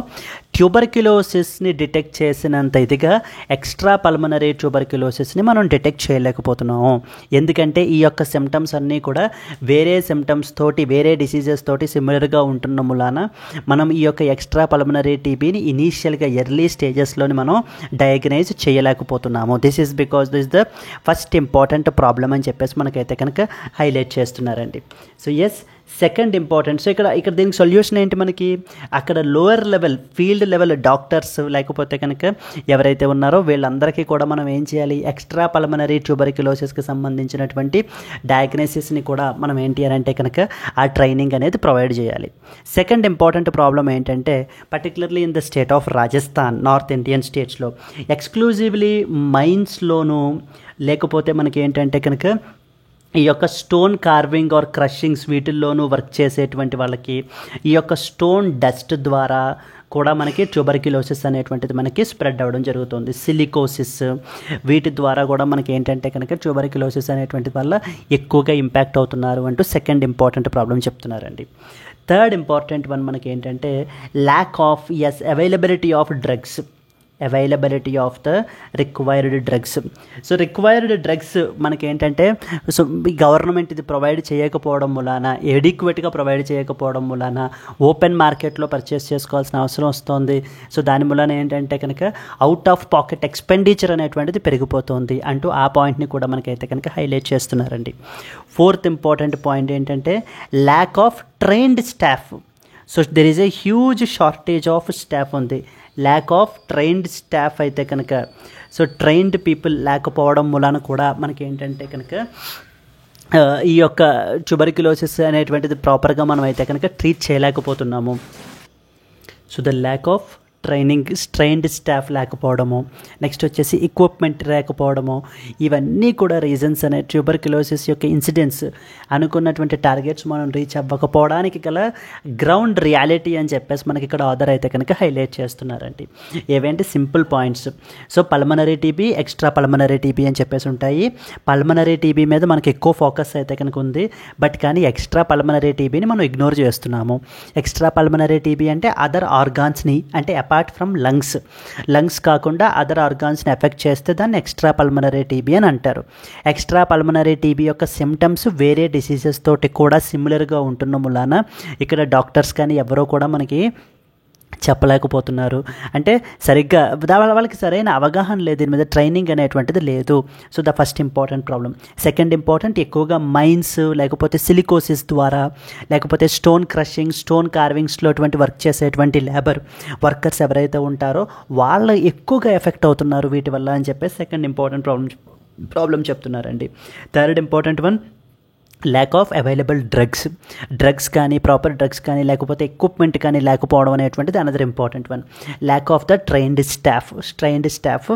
ట్యూబర్క్యులోసిస్ని డిటెక్ట్ చేసినంత ఇదిగా ఎక్స్ట్రా పల్మనరీ ట్యూబర్క్యులోసిస్ని మనం డిటెక్ట్ చేయలేకపోతున్నాము. ఎందుకంటే ఈ యొక్క సిమ్టమ్స్ అన్నీ కూడా వేరే సిమ్టమ్స్ తోటి, వేరే డిసీజెస్ తోటి సిమిలర్గా ఉంటున్న మూలాన మనం ఈ యొక్క ఎక్స్ట్రా పల్మనరీ టీబీని ఇనీషియల్గా ఎర్లీ స్టేజెస్లోని మనం డయాగ్నైజ్ చేయలేకపోతున్నాము. This is because this the first important problem అని చెప్పేసి మనకైతే కనుక హైలైట్ చేస్తున్నారండి. So yes, second important. So ఇక్కడ దీనికి సొల్యూషన్ ఏంటి? మనకి అక్కడ lower level, field level doctors లేకపోతే కనుక ఎవరైతే ఉన్నారో వీళ్ళందరికీ కూడా మనం ఏం చేయాలి? ఎక్స్ట్రా పల్మనరీ ట్యూబర్క్యులోసిస్కి సంబంధించినటువంటి డయాగ్నోసిస్ని కూడా మనం ఏంటి అని అంటే కనుక ఆ ట్రైనింగ్ అనేది ప్రొవైడ్ చేయాలి. సెకండ్ ఇంపార్టెంట్ ప్రాబ్లం ఏంటంటే, particularly in the state of Rajasthan, north Indian స్టేట్స్లో ఎక్స్క్లూజివ్లీ మైన్స్లోనూ లేకపోతే మనకి ఏంటంటే కనుక ఈ యొక్క స్టోన్ కార్వింగ్ ఆర్ క్రషింగ్స్ వీటిల్లోనూ వర్క్ చేసేటువంటి వాళ్ళకి ఈ యొక్క స్టోన్ డస్ట్ ద్వారా కూడా మనకి ట్యూబర్క్యులోసిస్ అనేటువంటిది మనకి స్ప్రెడ్ అవ్వడం జరుగుతుంది. సిలికోసిస్ వీటి ద్వారా కూడా మనకి ఏంటంటే కనుక ట్యూబర్క్యులోసిస్ అనేటువంటి వల్ల ఎక్కువగా ఇంపాక్ట్ అవుతున్నారు అంటూ సెకండ్ ఇంపార్టెంట్ ప్రాబ్లం చెప్తున్నారండి. థర్డ్ ఇంపార్టెంట్ వన్ మనకి ఏంటంటే lack of availability of the required drugs. So required drugs మనకి ఏంటంటే సో గవర్నమెంట్ ఇది ప్రొవైడ్ చేయకపోవడం మూలాన, ఎడిక్వేట్గా ప్రొవైడ్ చేయకపోవడం మూలాన ఓపెన్ మార్కెట్లో పర్చేస్ చేసుకోవాల్సిన అవసరం వస్తుంది. సో దాని మూలాన ఏంటంటే కనుక అవుట్ ఆఫ్ పాకెట్ ఎక్స్పెండిచర్ అనేటువంటిది పెరిగిపోతుంది అంటూ ఆ పాయింట్ని కూడా మనకైతే కనుక హైలైట్ చేస్తున్నారండి. ఫోర్త్ ఇంపార్టెంట్ పాయింట్ ఏంటంటే lack of trained staff. So there is a huge shortage of staff ఉంది. ల్యాక్ ఆఫ్ ట్రైన్డ్ స్టాఫ్ అయితే కనుక సో ట్రైన్డ్ పీపుల్ లేకపోవడం మూలాన కూడా మనకి ఏంటంటే కనుక ఈ యొక్క ట్యూబర్క్యులోసిస్ అనేటువంటిది ప్రాపర్గా మనం అయితే కనుక ట్రీట్ చేయలేకపోతున్నాము. So the lack of trained staff లేకపోవడము, నెక్స్ట్ వచ్చేసి ఎక్విప్మెంట్ లేకపోవడము, ఇవన్నీ కూడా రీజన్స్ అనే ట్యూబర్క్యులోసిస్ యొక్క ఇన్సిడెంట్స్ అనుకున్నటువంటి టార్గెట్స్ మనం రీచ్ అవ్వకపోవడానికి గల గ్రౌండ్ రియాలిటీ అని చెప్పేసి మనకి ఇక్కడ ఆథర్ అయితే కనుక హైలైట్ చేస్తున్నారండి. ఏవేంటి simple points. So pulmonary TB, extra pulmonary TB అని చెప్పేసి ఉంటాయి. పల్మనరీ టీబీ మీద మనకి ఎక్కువ ఫోకస్ అయితే కనుక ఉంది, బట్ కానీ ఎక్స్ట్రా పల్మనరీ టీబీని మనం ఇగ్నోర్ చేస్తున్నాము. ఎక్స్ట్రా పల్మనరీ టీబీ అంటే అదర్ ఆర్గాన్స్ని, అంటే అపార్ట్ ఫ్రమ్ లంగ్స్ కాకుండా అదర్ ఆర్గాన్స్ని ఎఫెక్ట్ చేస్తే దాన్ని ఎక్స్ట్రా పల్మనరీ టీబీ అని అంటారు. ఎక్స్ట్రా పల్మనరీ టీబీ యొక్క సిమ్టమ్స్ వేరే డిసీజెస్ తోటి కూడా సిమిలర్గా ఉంటున్న మూలాన ఇక్కడ డాక్టర్స్ కానీ ఎవరో కూడా మనకి చెప్పలేకపోతున్నారు. అంటే సరిగ్గా వాళ్ళకి సరైన అవగాహన లేదు, దీని మీద ట్రైనింగ్ అనేటువంటిది లేదు. So the first important problem. Second important, ఎక్కువగా మైన్స్ లేకపోతే సిలికోసిస్ ద్వారా లేకపోతే స్టోన్ క్రషింగ్, స్టోన్ కార్వింగ్స్లో అటువంటి వర్క్ చేసేటువంటి లేబర్ వర్కర్స్ ఎవరైతే ఉంటారో వాళ్ళు ఎక్కువగా ఎఫెక్ట్ అవుతున్నారు వీటి వల్ల అని చెప్పేసి సెకండ్ ఇంపార్టెంట్ ప్రాబ్లం చెప్తున్నారండి. Third important one, lack of available drugs కానీ ప్రాపర్ డ్రగ్స్ కానీ లేకపోతే ఎక్విప్మెంట్ కానీ లేకపోవడం అనేటువంటిది another important one. Lack of the trained staff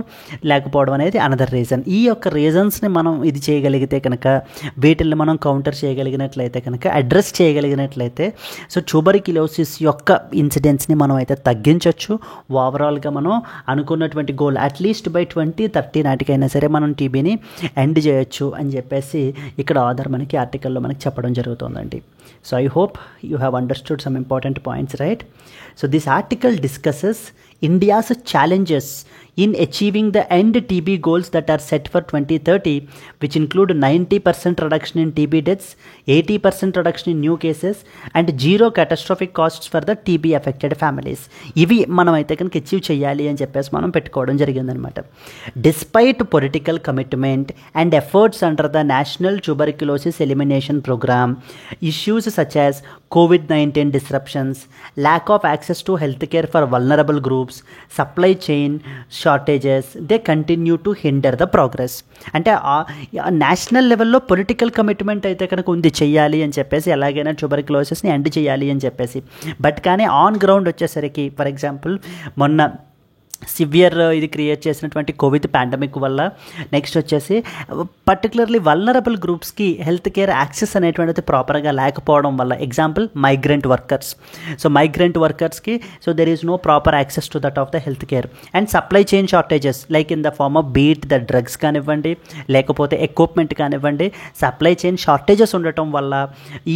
లేకపోవడం అనేది అనదర్ రీజన్. ఈ యొక్క రీజన్స్ని మనం ఇది చేయగలిగితే కనుక, వీటిని మనం కౌంటర్ చేయగలిగినట్లయితే కనుక, అడ్రస్ చేయగలిగినట్లయితే సో ట్యూబర్క్యులోసిస్ యొక్క ఇన్సిడెంట్స్ని మనం అయితే తగ్గించవచ్చు. ఓవరాల్గా మనం అనుకున్నటువంటి గోల్ అట్లీస్ట్ బై 2030 నాటికైనా సరే మనం టీబీని ఎండ్ చేయొచ్చు అని చెప్పేసి ఇక్కడ ఆధార్ మనకి ఆర్టికల్లో మనకి చెప్పడం జరుగుతుందండి. So I hope you have understood some important points, right? So this article discusses India's challenges in achieving the end TB goals that are set for 2030, which include 90% reduction in TB deaths, 80% reduction in new cases, and zero catastrophic costs for the TB affected families. ఇవి మనం అయితే కనుక అచీవ్ చేయాలి అని చెప్పేసి మనం పెట్టుకోవడం జరిగిందనమాట. Despite political commitment and efforts under the national tuberculosis elimination programme, issues such as COVID-19 disruptions, lack of access to healthcare for vulnerable groups, supply chain shortages, they continue to hinder the progress. అంటే నేషనల్ లెవెల్లో పొలిటికల్ కమిట్మెంట్ అయితే కనుక ఉంది, చెయ్యాలి అని చెప్పేసి, ఎలాగైనా ట్యూబర్క్యులోసిస్ని ఎండ్ చేయాలి అని చెప్పేసి. బట్ కానీ ఆన్ గ్రౌండ్ వచ్చేసరికి ఫర్ ఎగ్జాంపుల్ మొన్న సివియర్ ఇది క్రియేట్ చేసినటువంటి కోవిడ్ పాండమిక్ వల్ల, నెక్స్ట్ వచ్చేసి పర్టికులర్లీ వల్నరబుల్ గ్రూప్స్కి హెల్త్ కేర్ యాక్సెస్ అనేటువంటిది ప్రాపర్గా లేకపోవడం వల్ల, example migrant workers. So migrant వర్కర్స్కి so there is no proper access to that of the health care. And supply chain shortages like in the form of be it the drugs కానివ్వండి, లేకపోతే ఎక్విప్మెంట్ కానివ్వండి, సప్లై చైన్ షార్టేజెస్ ఉండటం వల్ల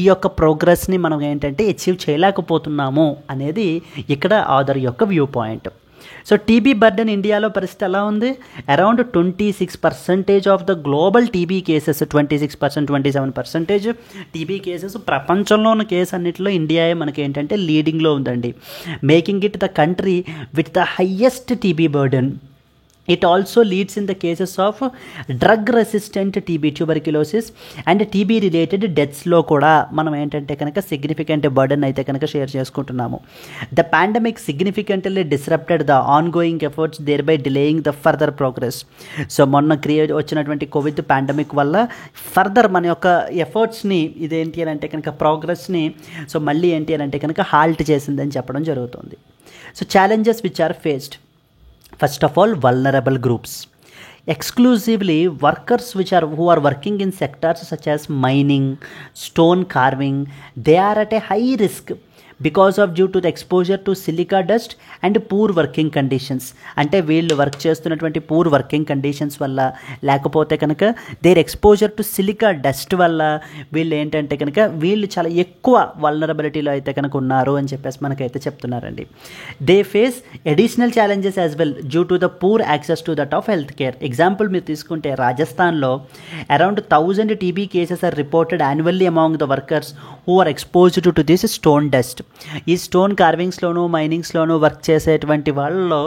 ఈ యొక్క ప్రోగ్రెస్ని మనం ఏంటంటే అచీవ్ చేయలేకపోతున్నాము అనేది ఇక్కడ ఆథర్ యొక్క view point. So TB burden ఇండియాలో పరిస్థితి ఎలా ఉంది? Around 26% of the global TB cases, 26%, 27% TB cases ప్రపంచంలో ఉన్న కేసు అన్నింటిలో ఇండియాయే మనకి ఏంటంటే లీడింగ్లో ఉందండి, making it the country with the highest TB burden. It also leads in the cases of drug-resistant TB, tuberculosis, and TB-related deathsలో కూడా మనం ఏంటంటే కనుక సిగ్నిఫికెంట్ బర్డెన్ అయితే కనుక షేర్ చేసుకుంటున్నాము. The pandemic significantly disrupted the ongoing efforts, thereby delaying the further progress. So మొన్న వచ్చినటువంటి కోవిడ్ పాండమిక్ వల్ల ఫర్దర్ మన యొక్క ఎఫర్ట్స్ని ఇదేంటి అని అంటే కనుక ప్రోగ్రెస్ని సో మళ్ళీ ఏంటి అని అంటే కనుక హాల్ట్ చేసిందని చెప్పడం జరుగుతుంది. So challenges which are faced. First of all, vulnerable groups. Exclusively workers who are working in sectors such as mining, stone carving, they are at a high risk because of due to the exposure to silica dust and poor working conditions. అంటే వీళ్ళు వర్క్ చేస్తున్నటువంటి పూర్ వర్కింగ్ కండిషన్స్ వల్ల, లేకపోతే కనుక their exposure to silica dust వల్ల వీళ్ళు ఏంటంటే కనుక వీళ్ళు చాలా ఎక్కువ వల్నరబిలిటీలో అయితే కనుక ఉన్నారు అని చెప్పేసి మనకైతే చెప్తున్నారండి. They face additional challenges as well due to the poor access to that of health care. Example మీరు తీసుకుంటే రాజస్థాన్లో around 1000 TB cases are reported annually among the workers who are exposed to this stone dust. ఈ స్టోన్ కార్వింగ్స్లోను మైనింగ్స్లోను వర్క్ చేసేటువంటి వాళ్ళలో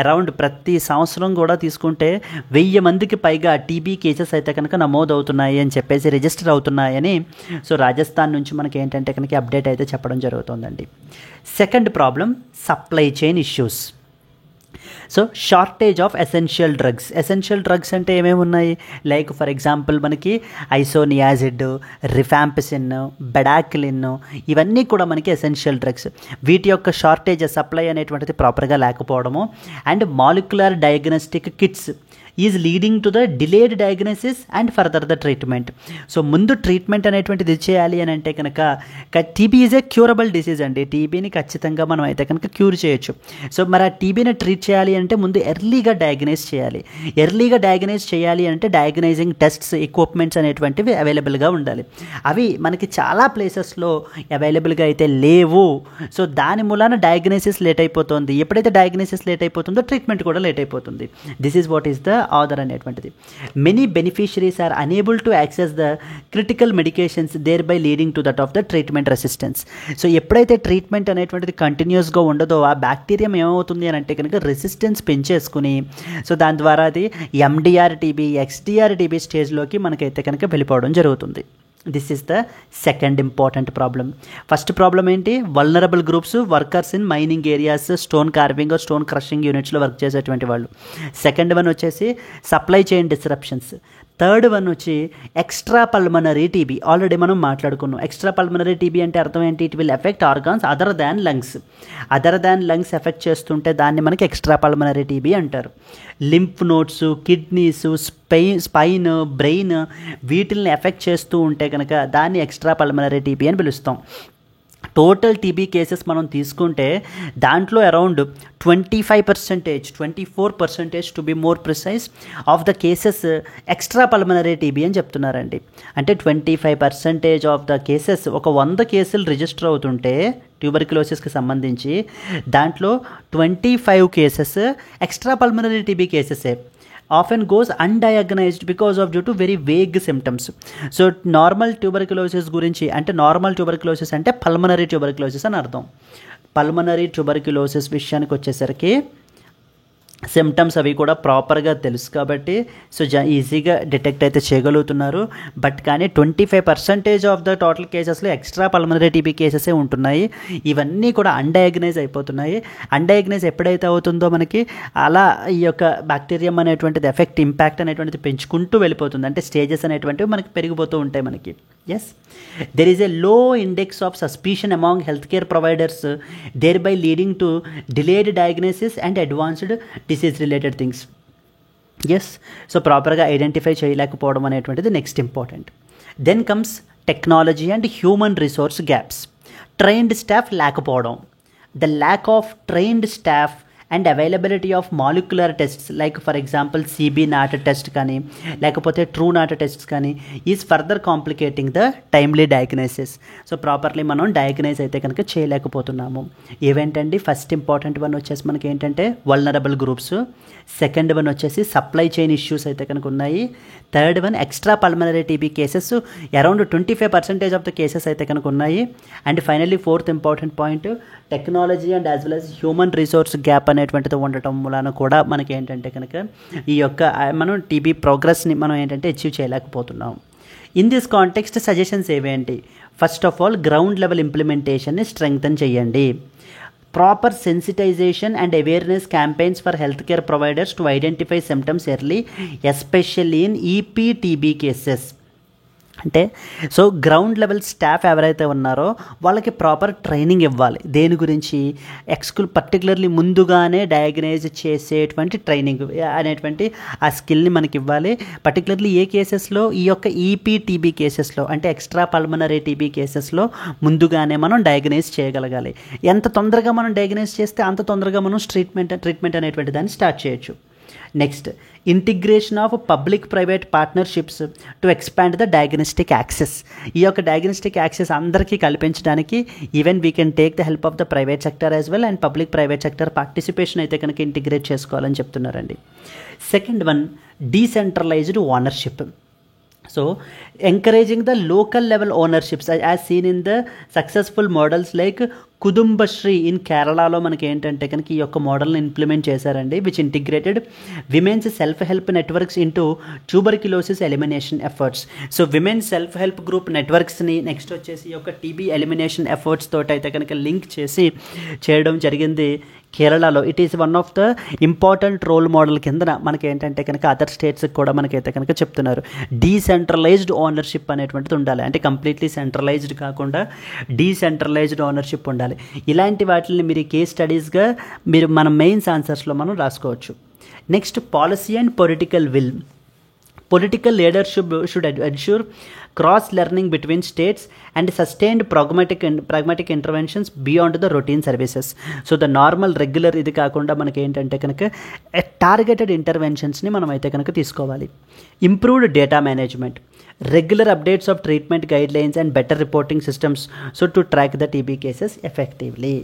అరౌండ్ ప్రతి సంవత్సరం కూడా తీసుకుంటే 1000 మందికి పైగా టీబీ కేసెస్ అయితే కనుక నమోదవుతున్నాయి అని చెప్పేసి రిజిస్టర్ అవుతున్నాయని సో రాజస్థాన్ నుంచి మనకి ఏంటంటే కనుక అప్డేట్ అయితే చెప్పడం జరుగుతుందండి. Second problem supply chain issues. So shortage of essential drugs. Essential drugs అంటే ఏమేమి ఉన్నాయి? లైక్ ఫర్ ఎగ్జాంపుల్ మనకి ఐసోనియాజిడ్, రిఫాంపిసిన్, బెడాక్లిన్, ఇవన్నీ కూడా మనకి ఎసెన్షియల్ డ్రగ్స్. వీటి యొక్క షార్టేజ్ సప్లై అనేటువంటిది ప్రాపర్గా లేకపోవడము and molecular diagnostic kits is leading to the delayed diagnosis and further the treatment. So ముందు ట్రీట్మెంట్ అనేటువంటిది చేయాలి అని అంటే కనుక TB is a curable disease అండి. టీబీని ఖచ్చితంగా మనం అయితే కనుక క్యూర్ చేయొచ్చు. సో మరి ఆ టీబీని ట్రీట్ చేయాలి అంటే ముందు ఎర్లీగా డయాగ్నైజ్ చేయాలి. ఎర్లీగా డయాగ్నైజ్ చేయాలి అంటే డయాగ్నైజింగ్ టెస్ట్స్, ఎక్విప్మెంట్స్ అనేటువంటివి అవైలబుల్గా ఉండాలి. అవి మనకి చాలా ప్లేసెస్లో అవైలబుల్గా అయితే లేవు. సో దాని మూలాన డయాగ్నైసిస్ లేట్ అయిపోతుంది. ఎప్పుడైతే డయాగ్నైసిస్ లేట్ అయిపోతుందో ట్రీట్మెంట్ కూడా లేట్ అయిపోతుంది. This is what is the order అనేటువంటిది. Many beneficiaries are unable to access the critical medications there by leading to that of the treatment resistance. So ఎప్పుడైతే ట్రీట్మెంట్ అనేటువంటిది కంటిన్యూస్గా ఉండదో ఆ బ్యాక్టీరియా ఏమవుతుంది అని అంటే కనుక రెసిస్టెన్స్ పెంచేసుకుని సో దాని ద్వారా అది ఎండిఆర్ టీబీ, ఎక్స్డిఆర్ టీబీ స్టేజ్లోకి మనకైతే కనుక వెళ్ళిపోవడం జరుగుతుంది. This is the second important problem. First problem ఏంటి? Vulnerable groups, workers in mining areas, stone carving, stone crushing యూనిట్స్లో వర్క్ చేసేటువంటి వాళ్ళు. సెకండ్ వన్ వచ్చేసి supply chain disruptions. Third one వచ్చి ఎక్స్ట్రా పల్మనరీ టీబీ. ఆల్రెడీ మనం మాట్లాడుకున్నాం. ఎక్స్ట్రా పల్మనరీ టీబీ అంటే అర్థం ఏంటి? It will affect organs other than lungs. Other than lungs affect చేస్తుంటే దాన్ని మనకి ఎక్స్ట్రా పల్మనరీ టీబీ అంటారు. Lymph nodes, kidneys, spine, brain వీటిల్ని ఎఫెక్ట్ చేస్తూ ఉంటే కనుక దాన్ని ఎక్స్ట్రా పల్మనరీ టీబీ అని పిలుస్తాం. టోటల్ టీబీ కేసెస్ మనం తీసుకుంటే దాంట్లో around 24% to be more precise of the cases extra pulmonary TB అని చెప్తున్నారండి. అంటే 25% ఆఫ్ ద కేసెస్, ఒక 100 కేసులు రిజిస్టర్ అవుతుంటే ట్యూబర్క్యులోసిస్కి సంబంధించి దాంట్లో 25 కేసెస్ ఎక్స్ట్రా పల్మనరీ టీబీ కేసెసే. often goes undiagnosed because of due to very vague symptoms. So normal tuberculosis గురించి అంటే నార్మల్ ట్యూబర్క్యులోసిస్ అంటే పల్మనరీ ట్యూబర్క్యులోసిస్ అని అర్థం. పల్మనరీ ట్యూబర్క్యులోసిస్ విషయానికి వచ్చేసరికి సిమ్టమ్స్ అవి కూడా ప్రాపర్గా తెలుసు కాబట్టి సో ఈజీగా డిటెక్ట్ అయితే చేయగలుగుతున్నారు. బట్ కానీ 25% ఆఫ్ ద టోటల్ కేసెస్లో ఎక్స్ట్రా పల్మనరీ టీబీ కేసెసే ఉంటున్నాయి. ఇవన్నీ కూడా అన్డయాగ్నైజ్ అయిపోతున్నాయి. అన్డయాగ్నైజ్ ఎప్పుడైతే అవుతుందో మనకి అలా ఈ యొక్క బ్యాక్టీరియం అనేటువంటిది ఎఫెక్ట్, ఇంపాక్ట్ అనేటువంటిది పెంచుకుంటూ వెళ్ళిపోతుంది. అంటే స్టేజెస్ అనేటువంటివి మనకి పెరిగిపోతూ ఉంటాయి మనకి. Yes, there is a low index of suspicion among health care providers, there by leading to delayed diagnosis and advanced disease related things. Yes, so ప్రాపర్గా ఐడెంటిఫై చేయలేకపోవడం అనేటువంటిది next important. Then comes technology and human resource gaps. Trained staff లేకపోవడం. The lack of trained staff and availability of molecular tests like for example CB NAAT test కానీ లేకపోతే ట్రూ నాట్ టెస్ట్స్ కానీ is further complicating the timely diagnosis. So properly మనం డయాగ్నైజ్ అయితే కనుక చేయలేకపోతున్నాము. ఏవేంటండి? ఫస్ట్ ఇంపార్టెంట్ వన్ వచ్చేసి మనకి ఏంటంటే వల్నరబుల్ గ్రూప్స్. సెకండ్ వన్ వచ్చేసి సప్లై చైన్ ఇష్యూస్ అయితే కనుక ఉన్నాయి. Third one extra pulmonary TB cases around 25% of the cases అయితే కనుక ఉన్నాయి. And finally fourth important point technology and as well as human resource gap అనేటువంటిది ఉండటం మూలాన కూడా మనకి ఏంటంటే కనుక ఈ యొక్క మనం టీబీ ప్రోగ్రెస్ని మనం ఏంటంటే అచీవ్ చేయలేకపోతున్నాం. ఇన్ దిస్ కాంటెక్స్ట్ సజెషన్స్ ఏవేంటి? First of all ground level ఇంప్లిమెంటేషన్ని స్ట్రెంగ్తన్ చేయండి. Proper sensitization and awareness campaigns for health care providers to identify symptoms early, especially in EPTB cases. అంటే సో గ్రౌండ్ లెవెల్ స్టాఫ్ ఎవరైతే ఉన్నారో వాళ్ళకి ప్రాపర్ ట్రైనింగ్ ఇవ్వాలి. దేని గురించి? పర్టికులర్లీ ముందుగానే డయాగ్నైజ్ చేసేటువంటి ట్రైనింగ్ అనేటువంటి ఆ స్కిల్ని మనకి ఇవ్వాలి. పర్టికులర్లీ ఏ కేసెస్లో? ఈ యొక్క ఈపీటీబీ కేసెస్లో, అంటే ఎక్స్ట్రా పల్మనరీ టీబీ కేసెస్లో ముందుగానే మనం డయాగ్నైజ్ చేయగలగాలి. ఎంత తొందరగా మనం డయాగ్నైజ్ చేస్తే అంత తొందరగా మనం ట్రీట్మెంట్ అనేటువంటి దాన్ని స్టార్ట్ చేయొచ్చు. Next, integration of public private partnerships to expand the diagnostic access. ఈ యొక్క డయాగ్నోస్టిక్ యాక్సెస్ అందరికీ కల్పించడానికి even we can take the help of the private sector as well, and public private sector participation అయితే కనుక ఇంటిగ్రేట్ చేసుకోవాలని చెప్తున్నారండి. Second one, decentralised ownership. So encouraging the local level ownerships as seen in the successful models like Kudumbashree in కేరళలో మనకి ఏంటంటే కనుక ఈ యొక్క మోడల్ని ఇంప్లిమెంట్ చేశారండి, which integrated women's self help networks into tuberculosis elimination efforts. So women self help group నెట్వర్క్స్ని నెక్స్ట్ వచ్చేసి ఈ యొక్క టీబీ ఎలిమినేషన్ ఎఫర్ట్స్ తోటి అయితే కనుక లింక్ చేసి చేయడం జరిగింది కేరళలో. It is one of the important role model కింద మనకి ఏంటంటే కనుక అదర్ స్టేట్స్కి కూడా మనకైతే కనుక చెప్తున్నారు. డీసెంట్రలైజ్డ్ ఓనర్షిప్ అనేటువంటిది ఉండాలి, అంటే కంప్లీట్లీ సెంట్రలైజ్డ్ కాకుండా డీసెంట్రలైజ్డ్ ఓనర్షిప్ ఉండాలి. ఇలాంటి వాటిని మీరు కేస్ స్టడీస్గా మీరు మన మెయిన్స్ ఆన్సర్స్లో మనం రాసుకోవచ్చు. Next, policy and political will. Political leadership should ensure cross-learning between states and sustained pragmatic interventions beyond the routine services. So the normal regular ఇది కాకుండా మనకి ఏంటంటే కనుక టార్గెటెడ్ ఇంటర్వెన్షన్స్ని మనం అయితే కనుక తీసుకోవాలి. Improved data management, regular updates of treatment guidelines and better reporting systems so to track the TB cases effectively.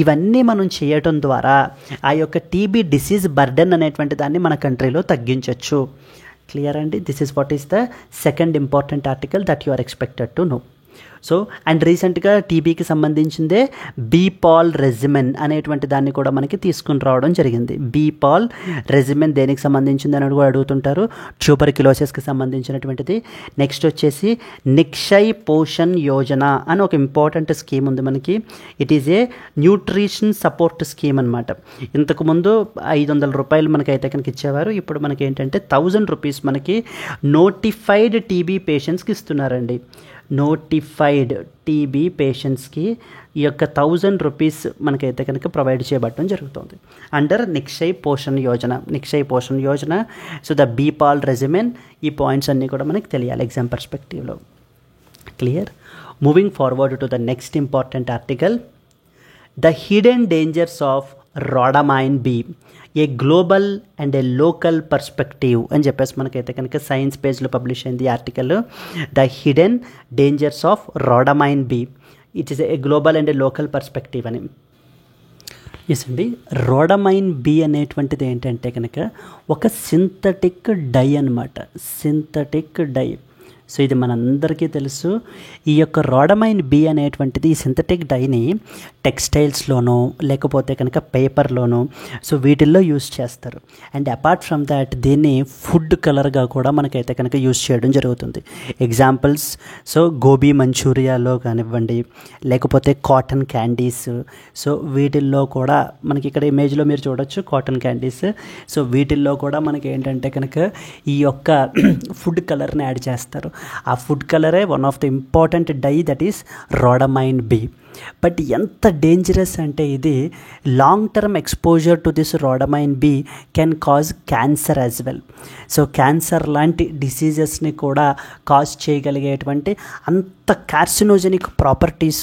ఇవన్నీ మనం చేయటం ద్వారా ఆ యొక్క టీబీ డిసీజ్ బర్డెన్ అనేటువంటి దాన్ని మన కంట్రీలో తగ్గించవచ్చు. క్లియర్ అండి? This is what is the second important article that you are expected to know. So and రీసెంట్గా టీబీకి సంబంధించిందే బీపాల్ రెజిమెన్ అనేటువంటి దాన్ని కూడా మనకి తీసుకుని రావడం జరిగింది. బీపాల్ రెజిమెన్ దేనికి సంబంధించింది అని కూడా అడుగుతుంటారు. ట్యూబర్క్యులోసిస్కి సంబంధించినటువంటిది. నెక్స్ట్ వచ్చేసి నిక్షయ్ పోషణ్ యోజన అని ఒక ఇంపార్టెంట్ స్కీమ్ ఉంది మనకి. It is A nutrition support scheme అనమాట. ఇంతకుముందు 500 రూపాయలు మనకైతే కనుక ఇచ్చేవారు. ఇప్పుడు మనకి ఏంటంటే 1000 రూపీస్ మనకి నోటిఫైడ్ టీబీ పేషెంట్స్కి ఇస్తున్నారండి. నోటిఫైడ్ టీబీ పేషెంట్స్కి ఈ యొక్క 1000 రూపీస్ మనకైతే కనుక ప్రొవైడ్ చేయబడటం జరుగుతుంది under Nikshay Poshan Yojana. Nikshay Poshan Yojana. So the BPaL regimen. ఈ పాయింట్స్ అన్నీ కూడా మనకి తెలియాలి ఎగ్జామ్ పర్స్పెక్టివ్లో. Clear? Moving forward to the next important article, the hidden dangers of rhodamine B, a global and a local perspective అని చెప్పేసి మనకైతే కనుక సైన్స్ పేజ్లో పబ్లిష్ అయింది ఈ article. The hidden dangers of rhodamine B, it is a global and a local perspective అని. ఎస్ అండి, రోడమైన్ బీ అనేటువంటిది ఏంటంటే కనుక ఒక సింథటిక్ డై అన్నమాట. Synthetic dye. సో ఇది మనందరికీ తెలుసు. ఈ యొక్క రోడమైన్ బీ అనేటువంటిది ఈ సింథటిక్ డైని టెక్స్టైల్స్లోనూ లేకపోతే కనుక పేపర్లోనూ సో వీటిల్లో యూస్ చేస్తారు. అండ్ అపార్ట్ ఫ్రమ్ దాట్ దీన్ని ఫుడ్ కలర్గా కూడా మనకైతే కనుక యూస్ చేయడం జరుగుతుంది. ఎగ్జాంపుల్స్, సో గోబీ మంచూరియాలో కానివ్వండి, లేకపోతే కాటన్ క్యాండీస్. సో వీటిల్లో కూడా మనకి ఇక్కడ ఇమేజ్లో మీరు చూడొచ్చు కాటన్ క్యాండీస్. సో వీటిల్లో కూడా మనకి ఏంటంటే కనుక ఈ యొక్క ఫుడ్ కలర్ని యాడ్ చేస్తారు. ఆ ఫుడ్ కలరే one of the important dye that is rhodamine B. But ఎంత డేంజరస్ అంటే ఇది long term exposure to this rhodamine B can cause cancer as well. So cancer లాంటి డిసీజెస్ని కూడా కాజ్ చేయగలిగేటువంటి అంత కార్సినోజెనిక్ ప్రాపర్టీస్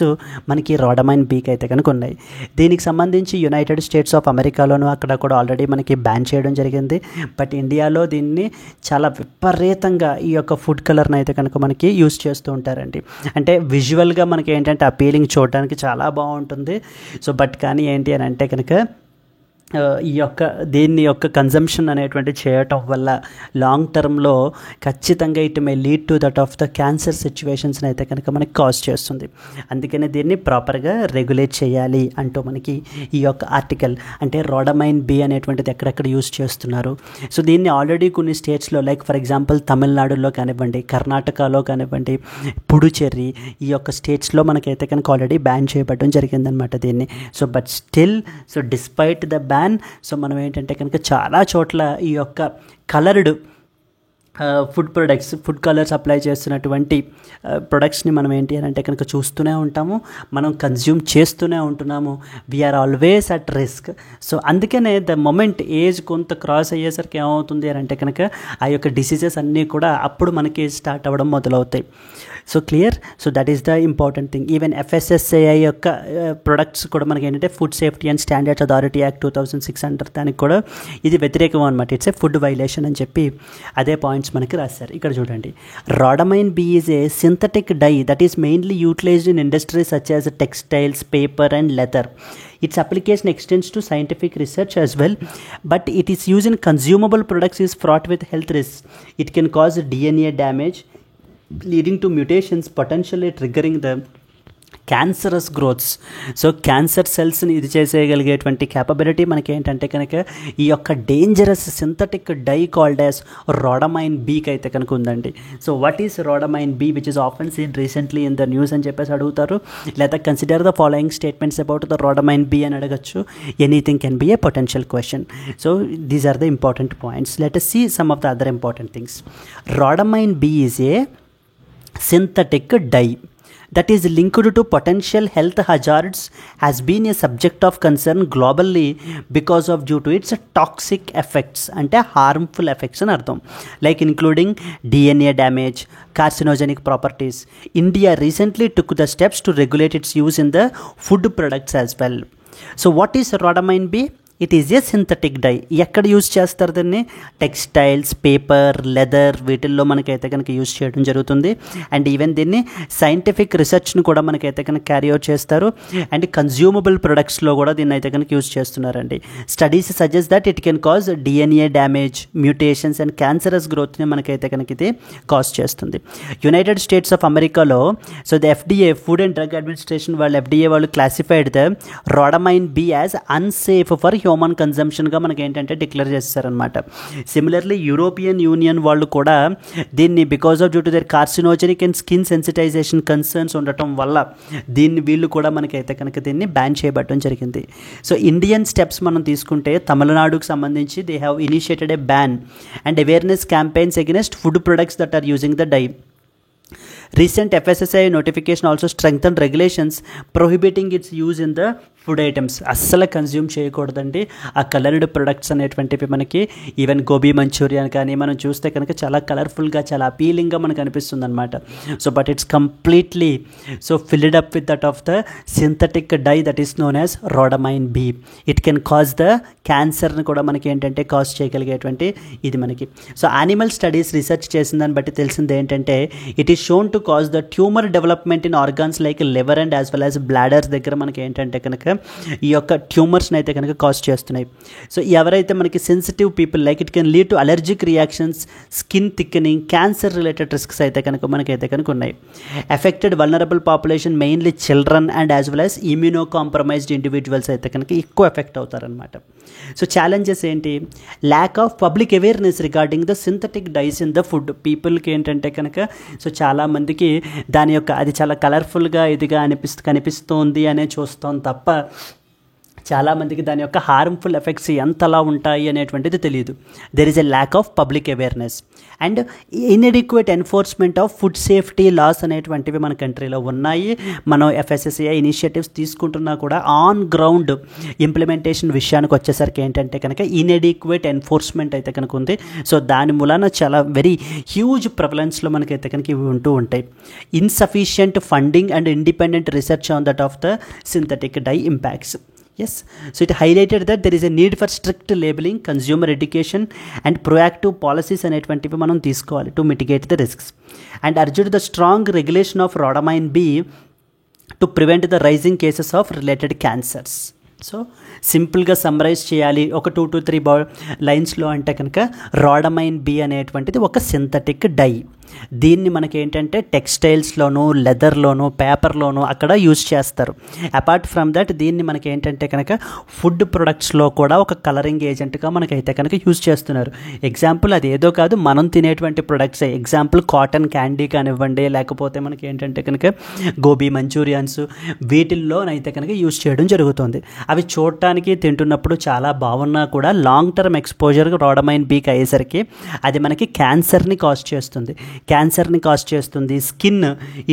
మనకి రోడమైన్ బీకి అయితే కనుక ఉన్నాయి. దీనికి సంబంధించి యునైటెడ్ స్టేట్స్ ఆఫ్ అమెరికాలోనూ అక్కడ కూడా ఆల్రెడీ మనకి బ్యాన్ చేయడం జరిగింది. బట్ ఇండియాలో దీన్ని చాలా విపరీతంగా ఈ యొక్క ఫుడ్ కలర్ని అయితే కనుక మనకి యూస్ చేస్తూ ఉంటారండి. అంటే విజువల్గా మనకి ఏంటంటే అపీలింగ్ చూడడానికి చాలా బాగుంటుంది. సో బట్ కానీ ఏంటి అని అంటే కనుక దీన్ని యొక్క కన్జంప్షన్ అనేటువంటి చేయటం వల్ల లాంగ్ టర్మ్లో ఖచ్చితంగా it may lead to that of the cancer సిచ్యువేషన్స్ని అయితే కనుక మనకి కాజ్ చేస్తుంది. అందుకనే దీన్ని ప్రాపర్గా రెగ్యులేట్ చేయాలి అంటూ మనకి ఈ యొక్క ఆర్టికల్, అంటే రోడమైన్ బీ అనేటువంటిది ఎక్కడెక్కడ యూస్ చేస్తున్నారు. సో దీన్ని ఆల్రెడీ కొన్ని స్టేట్స్లో లైక్ ఫర్ ఎగ్జాంపుల్ తమిళనాడులో కానివ్వండి, కర్ణాటకలో కానివ్వండి, పుడుచెర్రి, ఈ యొక్క స్టేట్స్లో మనకైతే కనుక ఆల్రెడీ బ్యాన్ చేయబడడం జరిగిందనమాట దీన్ని. So but still, so despite the ban, so మనం ఏంటంటే కనుక చాలా చోట్ల ఈ యొక్క కలర్డ్ ఫుడ్ కలర్స్ అప్లై చేస్తున్నటువంటి ప్రొడక్ట్స్ని మనం ఏంటి అని అంటే కనుక చూస్తూనే ఉంటాము, మనం కన్జ్యూమ్ చేస్తూనే ఉంటున్నాము. We are always at risk. So అందుకనే ద మొమెంట్ ఏజ్ కొంత క్రాస్ అయ్యేసరికి ఏమవుతుంది అని అంటే కనుక ఆ యొక్క డిసీజెస్ అన్నీ కూడా అప్పుడు మనకి స్టార్ట్ అవ్వడం మొదలవుతాయి. So clear. So that is the important thing. Even FSSAI యొక్క ప్రొడక్ట్స్ కూడా మనకి ఏంటంటే food safety and standards authority act 2006 అంటారు, దానికి కూడా ఇది వ్యతిరేకం అనమాట. ఇట్స్ ఏ ఫుడ్ వైలేషన్ అని చెప్పి అదే పాయింట్స్ మనకి రాశారు. ఇక్కడ చూడండి, Rhodamine B is a synthetic dye that is mainly utilized in industries such as textiles, paper and leather. Its application extends to scientific research as well, but it is used in consumable products is fraught with health risks. It can cause DNA damage, leading to mutations, potentially triggering the cancerous growths. So cancer సెల్స్ని ఇది చేసేయగలిగేటువంటి క్యాపబిలిటీ మనకి ఏంటంటే కనుక ఈ యొక్క dangerous synthetic dye called as Rhodamine Bకి అయితే కనుక ఉందండి. So what is Rhodamine B which is often seen recently in the news అని చెప్పేసి అడుగుతారు, లేదా consider the following statements about the Rhodamine B అని అడగచ్చు. Anything can be a potential question. So these are the important points. Let us see some of the other important things. Rhodamine B is a synthetic dye that is linked to potential health hazards, has been a subject of concern globally because of due to its toxic effects, ante harmful effects అని అర్థం, like including DNA damage, carcinogenic properties. India recently took the steps to regulate its use in the food products as well. So what is Rhodamine B? It is a synthetic dye. ఎక్కడ యూజ్ చేస్తారు దీన్ని? టెక్స్టైల్స్, పేపర్, లెదర్ వీటిల్లో మనకైతే కనుక యూజ్ చేయడం జరుగుతుంది. అండ్ ఈవెన్ దీన్ని సైంటిఫిక్ రీసెర్చ్ను కూడా మనకైతే కనుక క్యారీ అవుట్ చేస్తారు. అండ్ కన్జ్యూమబుల్ ప్రొడక్ట్స్లో కూడా దీన్ని అయితే కనుక యూజ్ చేస్తున్నారండి. Studies suggest that it can cause DNA damage, mutations and cancerous గ్రోత్ని మనకైతే కనుక ఇది కాజ్ చేస్తుంది. యునైటెడ్ స్టేట్స్ ఆఫ్ అమెరికాలో so the FDA, food and drug administration వాళ్ళు, FDA వాళ్ళు classified the Rhodamine B as unsafe for human కన్జంప్షన్గా మనకి ఏంటంటే డిక్లేర్ చేస్తారనమాట. సిమిలర్లీ యూరోపియన్ యూనియన్ వాళ్ళు కూడా దీన్ని because of due to their carcinogenic and skin sensitisation concerns ఉండటం వల్ల దీన్ని వీళ్ళు కూడా మనకైతే కనుక దీన్ని బ్యాన్ చేయబడటం జరిగింది. సో ఇండియన్ స్టెప్స్ మనం తీసుకుంటే తమిళనాడుకు సంబంధించి they have initiated a ban and awareness campaigns against food products that are using the dye. Recent FSSAI notification also strengthened regulations prohibiting its use in the food items. అస్సలు కన్జ్యూమ్ చేయకూడదండి ఆ కలర్డ్ ప్రొడక్ట్స్ అనేటువంటివి. మనకి ఈవెన్ గోబీ మంచూరియన్ కానీ మనం చూస్తే కనుక చాలా కలర్ఫుల్గా, చాలా అపీలింగ్గా మనకు అనిపిస్తుంది అనమాట. So but it's completely so filled up with that of the synthetic dye that is known as Rhodamine B. It can cause the క్యాన్సర్ని కూడా మనకి ఏంటంటే కాజ్ చేయగలిగేటువంటి ఇది మనకి. సో యానిమల్ స్టడీస్ రీసెర్చ్ చేసిన దాన్ని బట్టి తెలిసింది ఏంటంటే it is shown to cause the tumour development in organs like liver and as well as bladders దగ్గర మనకి ఏంటంటే కనుక ఈ యొక్క ట్యూమర్స్ని అయితే కనుక కాజ్ చేస్తున్నాయి. సో ఎవరైతే మనకి sensitive people like it can lead to allergic reactions, skin thickening, cancer related risks అయితే కనుక మనకైతే కనుక ఉన్నాయి. Affected vulnerable population mainly children and as well as immuno compromised individuals అయితే కనుక ఎక్కువ ఎఫెక్ట్ అవుతారనమాట. సో ఛాలెంజెస్ ఏంటి? Lakh of public awareness regarding the synthetic dice in the food. పీపుల్కి ఏంటంటే కనుక సో చాలామందికి దాని యొక్క అది చాలా కలర్ఫుల్గా ఇదిగా కనిపిస్తుంది అనే చూస్తాం తప్ప చాలామందికి దాని యొక్క హార్మ్ఫుల్ ఎఫెక్ట్స్ ఎంతలా ఉంటాయి అనేటువంటిది తెలియదు. There is a lack of public awareness and inadequate enforcement of food safety laws అనేటువంటివి మన కంట్రీలో ఉన్నాయి. మనం FSSAI ఇనిషియేటివ్స్ తీసుకుంటున్నా కూడా ఆన్ గ్రౌండ్ ఇంప్లిమెంటేషన్ విషయానికి వచ్చేసరికి ఏంటంటే కనుక ఇన్ఎడిక్వేట్ ఎన్ఫోర్స్మెంట్ అయితే కనుక ఉంది. సో దాని మూలాన చాలా వెరీ హ్యూజ్ ప్రివలెన్స్లో మనకైతే కనుక ఇవి ఉంటూ ఉంటాయి. Insufficient funding and independent research on that of the synthetic dye impacts. Yes, so it highlighted that there is a need for strict labeling, consumer education and proactive policies అనేటువంటివి మనం తీసుకోవాలి to mitigate the risks and urged the strong regulation of Rhodamine B to prevent the rising cases of related cancers. So సింపుల్గా సమ్మరైజ్ చేయాలి ఒక 2 to 3 లైన్స్లో అంటే కనుక Rhodamine B అనేటువంటిది ఒక సింథటిక్ డై. దీన్ని మనకి ఏంటంటే టెక్స్టైల్స్లోను, లెదర్లోను, పేపర్లోను అక్కడ యూజ్ చేస్తారు. అపార్ట్ ఫ్రమ్ దట్ దీన్ని మనకి ఏంటంటే కనుక ఫుడ్ ప్రొడక్ట్స్లో కూడా ఒక కలరింగ్ ఏజెంట్గా మనకైతే కనుక యూజ్ చేస్తున్నారు. ఎగ్జాంపుల్ అది ఏదో కాదు, మనం తినేటువంటి ప్రొడక్ట్సే. ఎగ్జాంపుల్ కాటన్ క్యాండీ కానివ్వండి, లేకపోతే మనకి ఏంటంటే కనుక గోబీ మంచూరియన్స్, వీటిల్లోనైతే కనుక యూజ్ చేయడం జరుగుతుంది. అవి చూడటానికి తింటున్నప్పుడు చాలా బాగున్నా కూడా లాంగ్ టర్మ్ ఎక్స్పోజర్ రోడమైన్ బీకి అయ్యేసరికి అది మనకి క్యాన్సర్ని కాజ్ చేస్తుంది, స్కిన్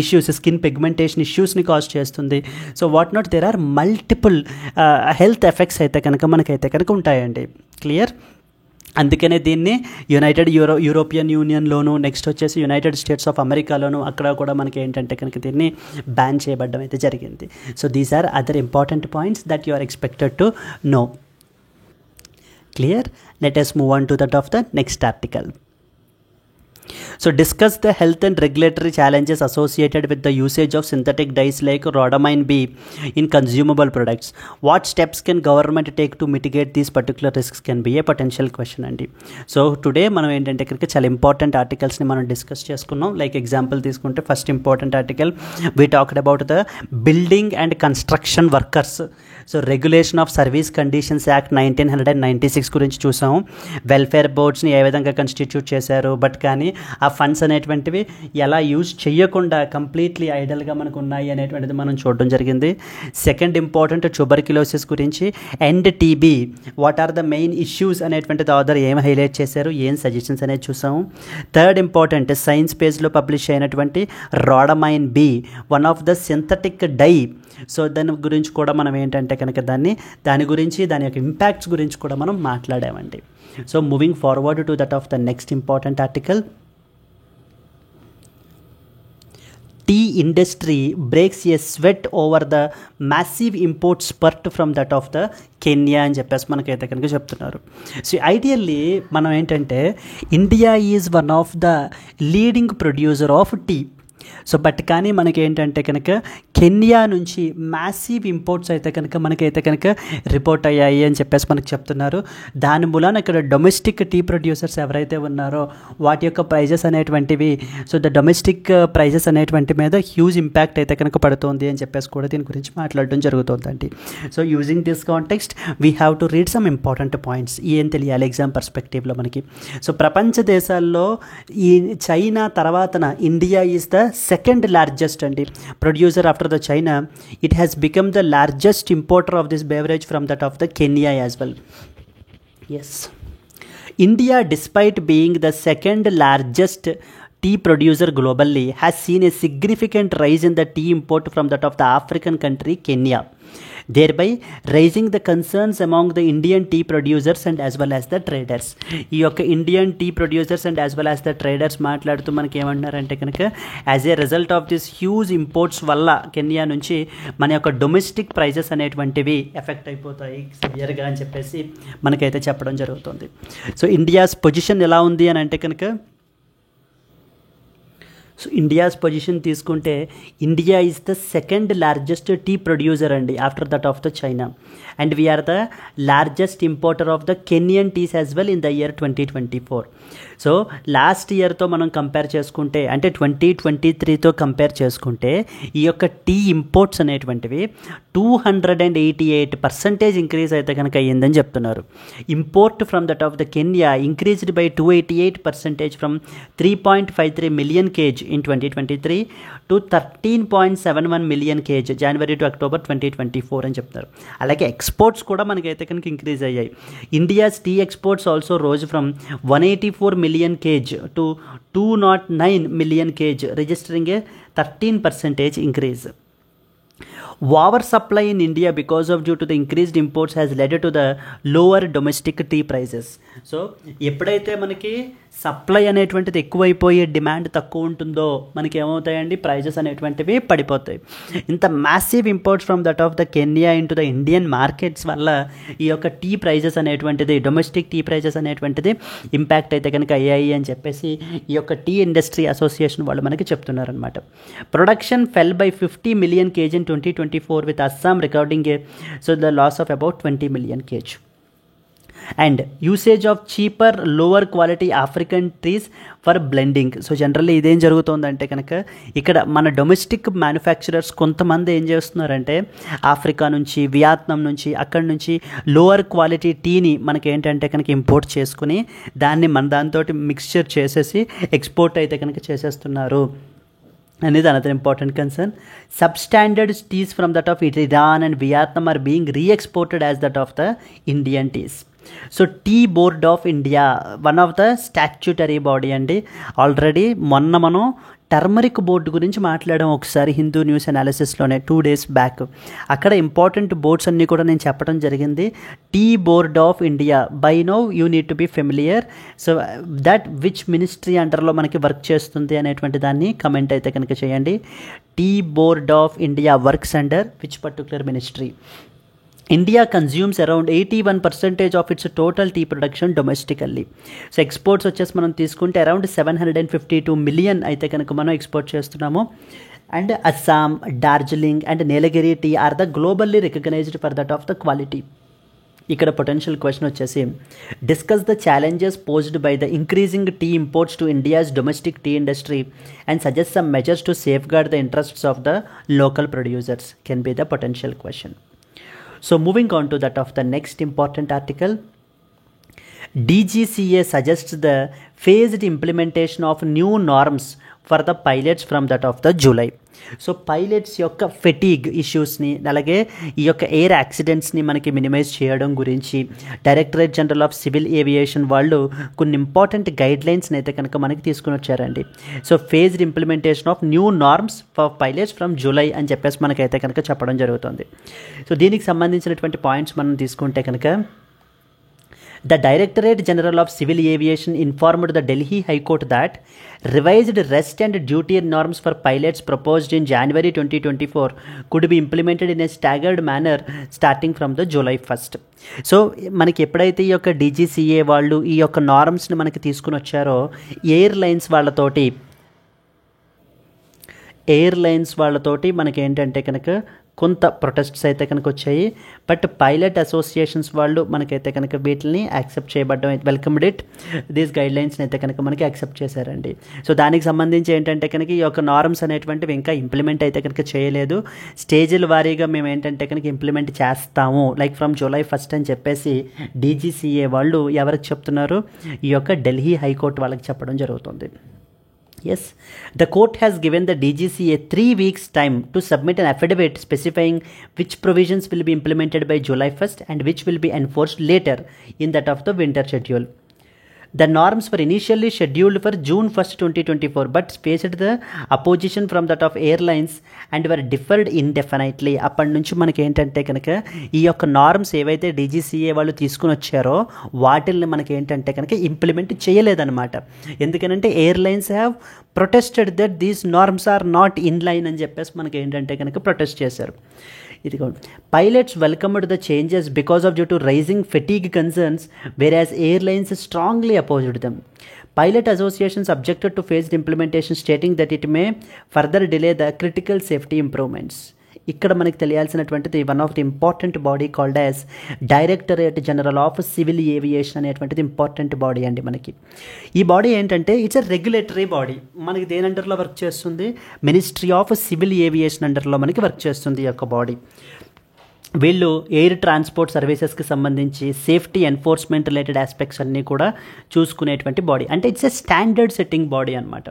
ఇష్యూస్, స్కిన్ పిగ్మెంటేషన్ ఇష్యూస్ని కాజ్ చేస్తుంది. So what not there are multiple health effects అయితే కనుక మనకైతే కనుక ఉంటాయండి. క్లియర్? అందుకనే దీన్ని యూరోపియన్ యూనియన్లోను, నెక్స్ట్ వచ్చేసి యునైటెడ్ స్టేట్స్ ఆఫ్ అమెరికాలోను అక్కడ కూడా మనకి ఏంటంటే కనుక దీన్ని బ్యాన్ చేయబడడం అయితే జరిగింది. So these are other important points that you are expected to know. Clear? Let us move on to that of the next article. So discuss the health and regulatory challenges associated with the usage of synthetic dyes like rhodamine B in consumable products. What steps can government take to mitigate these particular risks can be a potential question అండి. సో టుడే మనం ఏంటంటే కనుక చాలా ఇంపార్టెంట్ ఆర్టికల్స్ని మనం డిస్కస్ చేసుకున్నాం. లైక్ ఎగ్జాంపుల్ తీసుకుంటే first important article we talked about the building and construction workers. So regulation of service conditions act 1996 గురించి చూసాము. వెల్ఫేర్ బోర్డ్స్ని ఏ విధంగా కన్స్టిట్యూట్ చేశారు, బట్ కానీ ఆ ఫండ్స్ అనేటువంటివి ఎలా యూజ్ చేయకుండా కంప్లీట్లీ ఐడల్గా మనకు ఉన్నాయి అనేటువంటిది మనం చూడడం జరిగింది. సెకండ్ ఇంపార్టెంట్ ట్యూబర్క్యులోసిస్ గురించి and TB, what are the main issues అనేటువంటిది ఆథర్ ఏం హైలైట్ చేశారు, ఏం సజెషన్స్ అనేది చూసాము. థర్డ్ ఇంపార్టెంట్ సైన్స్ పేజ్లో పబ్లిష్ అయినటువంటి rhodamine B, one of the synthetic dye. So దాని గురించి కూడా మనం ఏంటంటే కనుక దాని గురించి, దాని యొక్క ఇంపాక్ట్స్ గురించి కూడా మనం మాట్లాడామండి. So moving forward to that of the next important article. Tea industry breaks a sweat over the massive import spurt from that of the Kenya అని చెప్పేసి మనకైతే కనుక చెప్తున్నారు. సో ఐడియల్లీ మనం ఏంటంటే India is one of the leading producer of tea. So but కానీ మనకి ఏంటంటే కనుక కెన్యా నుంచి మ్యాసివ్ ఇంపోర్ట్స్ అయితే కనుక మనకైతే కనుక రిపోర్ట్ అయ్యాయి అని చెప్పేసి మనకు చెప్తున్నారు. దాని మూలాన ఇక్కడ డొమెస్టిక్ టీ ప్రొడ్యూసర్స్ ఎవరైతే ఉన్నారో వాటి యొక్క ప్రైజెస్ అనేటువంటివి, సో ద డొమెస్టిక్ ప్రైజెస్ అనేటువంటి మీద హ్యూజ్ ఇంపాక్ట్ అయితే కనుక పడుతుంది అని చెప్పేసి కూడా దీని గురించి మాట్లాడడం జరుగుతుందండి. So using this context we have to read some important points. ఏం తెలియాలి ఎగ్జామ్ పర్స్పెక్టివ్లో మనకి. సో ప్రపంచ దేశాల్లో ఈ చైనా తర్వాతన India is the second largest అండి producer after the China. It has become the largest importer of this beverage from that of the Kenya as well. Yes, India despite being the second largest tea producer globally has seen a significant rise in the tea import from that of the African country Kenya, thereby raising the concerns among the Indian tea producers and as well as the traders. ఈ యొక్క Indian tea producers and as well as the traders మాట్లాడుతూ మనకి ఏమంటున్నారంటే కనుక as a result of this huge imports వల్ల కెన్యా నుంచి మన యొక్క డొమెస్టిక్ ప్రైజెస్ అనేటువంటివి ఎఫెక్ట్ అయిపోతాయి సివియర్గా అని చెప్పేసి మనకైతే చెప్పడం జరుగుతుంది. సో ఇండియాస్ పొజిషన్ ఎలా ఉంది అని అంటే కనుక, సో ఇండియాస్ పొజిషన్ తీసుకుంటే India is the second largest tea producer అండి after that of the China, and we are the largest importer of the Kenyan teas as well in the year 2024. So last ఇయర్తో మనం కంపేర్ చేసుకుంటే, అంటే 2023తో కంపేర్ చేసుకుంటే ఈ యొక్క టీ ఇంపోర్ట్స్ అనేటువంటివి 288% ఇంక్రీజ్ అయితే కనుక అయ్యిందని చెప్తున్నారు. Import from that of the Kenya increased by 288% from 3.53 million kgs in 2023 to 13.71 million kgs January to October 2024 అని చెప్తారు. అలాగే ఎక్స్పోర్ట్స్ కూడా మనకైతే కనుక ఇంక్రీజ్ అయ్యాయి. India's tea exports also rose from 184 million kgs to 209 million kgs, registering a 13% increase. Over supply in India because of due to the increased imports has led to the lower domestic tea prices. So ఎప్పుడైతే మనకి సప్లై అనేటువంటిది ఎక్కువైపోయి డిమాండ్ తక్కువ ఉంటుందో మనకి ఏమవుతాయండి, ప్రైజెస్ అనేటువంటివి పడిపోతాయి. ఇంత massive imports from that of the Kenya into the Indian markets వల్ల ఈ యొక్క టీ ప్రైజెస్ అనేటువంటిది, డొమెస్టిక్ టీ ప్రైజెస్ అనేటువంటిది ఇంపాక్ట్ అయితే కనుక అయ్యాయి అని చెప్పేసి ఈ యొక్క టీ ఇండస్ట్రీ అసోసియేషన్ వాళ్ళు మనకి చెప్తున్నారనమాట. Production fell by 50 million kgs in 2024 with Assam recording the loss of about 20 million kg. And usage of cheaper lower quality African trees for blending. So generally ఇదేం జరుగుతుందంటే కనుక ఇక్కడ మన డొమెస్టిక్ మ్యానుఫ్యాక్చరర్స్ కొంతమంది ఏం చేస్తున్నారంటే ఆఫ్రికా నుంచి, వియత్నాం నుంచి, అక్కడి నుంచి లోవర్ క్వాలిటీ టీని మనకి ఏంటంటే కనుక ఇంపోర్ట్ చేసుకుని దాన్ని మన దాంతో మిక్స్చర్ చేసేసి ఎక్స్పోర్ట్ అయితే కనుక చేసేస్తున్నారు అనేది another important concern. Substandard teas from that of Iran and Vietnam are being reexported as that of the Indian teas. So tea board of India one of the statutory body అండి. ఆల్రెడీ మొన్న మనం టర్మరిక్ బోర్డు గురించి మాట్లాడాం ఒకసారి హిందూ న్యూస్ అనాలిసిస్లోనే 2 days బ్యాక్. అక్కడ ఇంపార్టెంట్ బోర్డ్స్ అన్నీ కూడా నేను చెప్పడం జరిగింది. Tea board of India, by now you need to be familiar. So that which ministry అండర్లో మనకి వర్క్ చేస్తుంది అనేటువంటి దాన్ని కమెంట్ అయితే కనుక చేయండి. Tea board of India works under which particular ministry. India consumes around 81% of its total tea production domestically. So exports వచ్చేసి మనం తీసుకుంటే అరౌండ్ 752 million అయితే కనుక మనం ఎక్స్పోర్ట్ చేస్తున్నాము. And Assam, Darjeeling and Nilgiri tea are the globally recognised for that of the quality. ఇక్కడ పొటెన్షియల్ క్వశ్చన్ వచ్చేసి discuss the challenges posed by the increasing tea imports to India's domestic tea industry and suggest some measures to safeguard the interests of the local producers can be the potential question. So moving on to that of the next important article, DGCA suggests the phased implementation of new norms for the pilots from that of the July. So pilots యొక్క ఫెటీగ్ ఇష్యూస్ని అలాగే ఈ యొక్క ఎయిర్ యాక్సిడెంట్స్ని మనకి మినిమైజ్ చేయడం గురించి directorate general of civil aviation వాళ్ళు కొన్ని ఇంపార్టెంట్ గైడ్లైన్స్ని అయితే కనుక మనకి తీసుకుని వచ్చారండి. So phased implementation of new norms for pilots from July అని చెప్పేసి మనకైతే కనుక చెప్పడం జరుగుతుంది. సో దీనికి సంబంధించినటువంటి పాయింట్స్ మనం తీసుకుంటే కనుక The Directorate General of Civil Aviation informed the Delhi High Court that revised rest and duty norms for pilots proposed in January 2024 could be implemented in a staggered manner starting from the July 1st. So మనకి ఎప్పుడైతే ఈ యొక్క DGCA వాళ్ళు ఈ యొక్క నార్మ్స్ని మనకి తీసుకుని వచ్చారో ఎయిర్లైన్స్ వాళ్ళతోటి మనకి ఏంటంటే కనుక కొంత ప్రొటెస్ట్స్ అయితే కనుక వచ్చాయి. బట్ పైలట్ అసోసియేషన్స్ వాళ్ళు మనకైతే కనుక వీటిని యాక్సెప్ట్ చేయబడ్డం, వెల్కమ్డ్ ఇట్, దీస్ గైడ్లైన్స్ని అయితే కనుక మనకి యాక్సెప్ట్ చేశారండి. సో దానికి సంబంధించి ఏంటంటే కనుక ఈ యొక్క నార్మ్స్ అనేటువంటివి ఇంకా ఇంప్లిమెంట్ అయితే కనుక చేయలేదు. స్టేజ్ల వారీగా మేము ఏంటంటే కనుక ఇంప్లిమెంట్ చేస్తాము లైక్ ఫ్రమ్ జూలై 1st అని చెప్పేసి DGCA వాళ్ళు ఎవరికి చెప్తున్నారు, ఈ యొక్క ఢిల్లీ హైకోర్టు వాళ్ళకి చెప్పడం జరుగుతుంది. Yes, the court has given the DGCA 3 weeks time to submit an affidavit specifying which provisions will be implemented by July 1st and which will be enforced later in that of the winter schedule. The norms were initially scheduled for June 1st, 2024 but faced the opposition from that of airlines and were deferred indefinitely. అప్పటి నుంచి మనకి ఏంటంటే కనుక ఈ యొక్క నార్మ్స్ ఏవైతే DGCA వాళ్ళు తీసుకుని వచ్చారో వాటిల్ని మనకి ఏంటంటే కనుక ఇంప్లిమెంట్ చేయలేదన్నమాట. ఎందుకనంటే airlines have protested that these norms are not in line అని చెప్పేసి మనకి ఏంటంటే కనుక ప్రొటెస్ట్ చేశారు. ఇదిగోండి, pilots welcomed the changes because of due to rising fatigue concerns whereas airlines strongly opposed them. Pilot associations objected to phased implementation stating that it may further delay the critical safety improvements. ఇక్కడ మనకి తెలియాల్సినటువంటిది one of the important body called as directorate general of civil aviation అనేటువంటిది ఇంపార్టెంట్ బాడీ అండి. మనకి ఈ బాడీ ఏంటంటే ఇట్స్ ఎ రెగ్యులేటరీ బాడీ. మనకి దేని అండర్లో వర్క్ చేస్తుంది, మినిస్ట్రీ ఆఫ్ సివిల్ ఏవియేషన్ అండర్లో మనకి వర్క్ చేస్తుంది ఈ యొక్క బాడీ. వీళ్ళు ఎయిర్ ట్రాన్స్పోర్ట్ సర్వీసెస్కి సంబంధించి సేఫ్టీ ఎన్ఫోర్స్మెంట్ రిలేటెడ్ ఆస్పెక్ట్స్ అన్నీ కూడా చూసుకునేటువంటి బాడీ. అంటే it's a standard setting body అనమాట.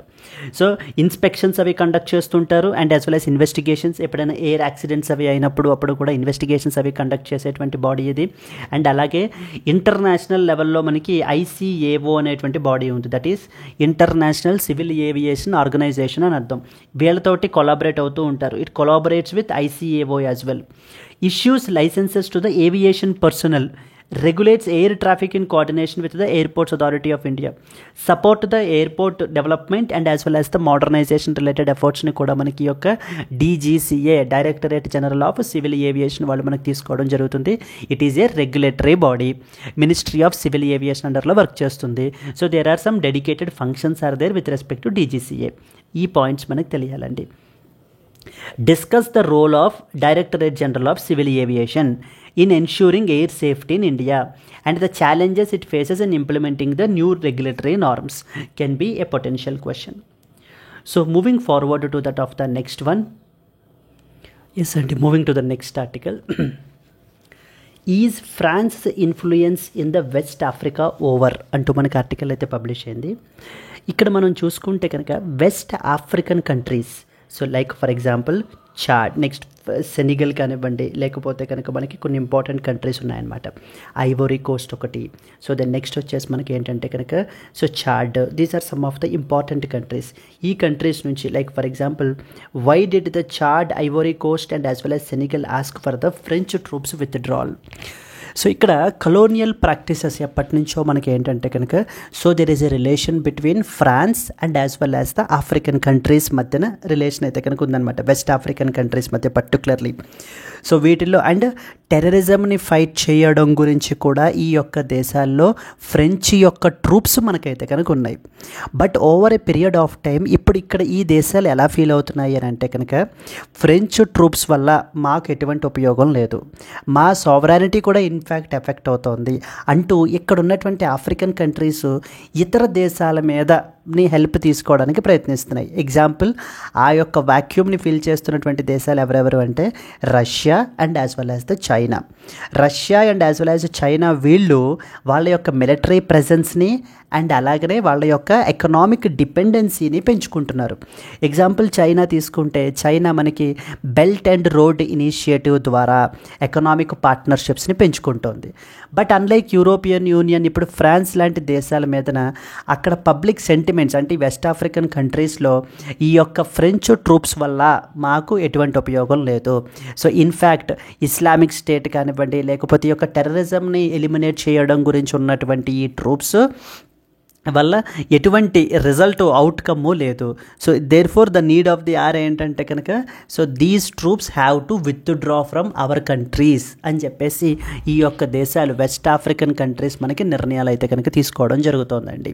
సో ఇన్స్పెక్షన్స్ అవి కండక్ట్ చేస్తుంటారు and as well as investigations, ఎప్పుడైనా ఎయిర్ యాక్సిడెంట్స్ అవి అప్పుడు కూడా ఇన్వెస్టిగేషన్స్ అవి కండక్ట్ చేసేటువంటి బాడీ ఇది. అండ్ అలాగే ఇంటర్నేషనల్ లెవెల్లో మనకి ICAO అనేటువంటి బాడీ ఉంది, that is international civil aviation organisation అని అర్థం. వీళ్ళతోటి కొలాబరేట్ అవుతూ ఉంటారు. It collaborates with ICAO as well. Issues licenses to the aviation personnel, regulates air traffic in coordination with the Airports Authority of India, support the airport development and as well as the modernization related efforts ni kuda manaki yokka DGCA Directorate General of Civil Aviation vallu manaki teesukovam jarugutundi. It is a regulatory body, Ministry of Civil Aviation under lo work chestundi. So there are some dedicated functions are there with respect to DGCA. ee points manaki teliyalandi. Discuss the role of Directorate General of Civil Aviation. in ensuring air safety in India and the challenges it faces in implementing the new regulatory norms can be a potential question. So moving forward to that of the next one. Yes, and moving to the next article. Is France influence in the west Africa over అంటూ మనకి ఆర్టికల్ అయితే పబ్లిష్ అయింది. ఇక్కడ మనం చూసుకుంటే కనుక West African countries, so like for example Chad, next Senegal కానివ్వండి, లేకపోతే కనుక మనకి కొన్ని ఇంపార్టెంట్ కంట్రీస్ ఉన్నాయన్నమాట. ఐవోరీ కోస్ట్ ఒకటి, సో దెన్ నెక్స్ట్ వచ్చేసి మనకి ఏంటంటే కనుక so Chad, these are some of the important countries. ఈ కంట్రీస్ నుంచి like for example why did the Chad, Ivory Coast and as well as Senegal ask for the French troops withdrawal. So ఇక్కడ కలోనియల్ ప్రాక్టీసెస్ ఎప్పటి నుంచో మనకి ఏంటంటే కనుక so there is a relation between France and as well as the African countries మధ్యన రిలేషన్ అయితే కనుక ఉందన్నమాట, వెస్ట్ ఆఫ్రికన్ కంట్రీస్ మధ్య పర్టికులర్లీ. సో వీటిల్లో అండ్ టెర్రరిజంని ఫైట్ చేయడం గురించి కూడా ఈ యొక్క దేశాల్లో ఫ్రెంచ్ యొక్క ట్రూప్స్ మనకైతే కనుక ఉన్నాయి. But over a period of time ఇప్పుడు ఇక్కడ ఈ దేశాలు ఎలా ఫీల్ అవుతున్నాయి అని అంటే కనుక ఫ్రెంచ్ ట్రూప్స్ వల్ల మాకు ఎటువంటి ఉపయోగం లేదు, మా సావరానిటీ కూడా ఇన్ఫ్యాక్ట్ ఎఫెక్ట్ అవుతోంది అంటూ ఇక్కడ ఉన్నటువంటి ఆఫ్రికన్ కంట్రీస్ ఇతర దేశాల మీద హెల్ప్ తీసుకోవడానికి ప్రయత్నిస్తున్నాయి. ఎగ్జాంపుల్ ఆ యొక్క వాక్యూమ్ని ఫిల్ చేస్తున్నటువంటి దేశాలు ఎవరెవరు అంటే Russia and as well as the China. Russia and as well as China వీళ్ళు వాళ్ళ యొక్క మిలిటరీ ప్రెజెన్స్ని అండ్ అలాగనే వాళ్ళ యొక్క ఎకనామిక్ డిపెండెన్సీని పెంచుకుంటున్నారు. ఎగ్జాంపుల్ చైనా తీసుకుంటే చైనా మనకి బెల్ట్ అండ్ రోడ్ ఇనిషియేటివ్ ద్వారా ఎకనామిక్ పార్ట్నర్షిప్స్ని పెంచుకుంటోంది. బట్ అన్లైక్ యూరోపియన్ యూనియన్ ఇప్పుడు ఫ్రాన్స్ లాంటి దేశాల మీదన అక్కడ పబ్లిక్ సెంటిమెంట్స్ అంటే వెస్ట్ ఆఫ్రికన్ కంట్రీస్లో ఈ యొక్క ఫ్రెంచ్ ట్రూప్స్ వల్ల మాకు ఎటువంటి ఉపయోగం లేదు. సో ఇన్ఫ్యాక్ట్ ఇస్లామిక్ స్టేట్ కానివ్వండి, లేకపోతే ఈ యొక్క టెర్రరిజంని ఎలిమినేట్ చేయడం గురించి ఉన్నటువంటి ఈ ట్రూప్స్ వల్ల ఎటువంటి రిజల్ట్ అవుట్కమ్ లేదు. So therefore the need of the are ఏంటంటే కనుక so these troops have to withdraw from our countries అని చెప్పేసి ఈ యొక్క దేశాలు వెస్ట్ ఆఫ్రికన్ కంట్రీస్ మనకి నిర్ణయాలు అయితే కనుక తీసుకోవడం జరుగుతుందండి.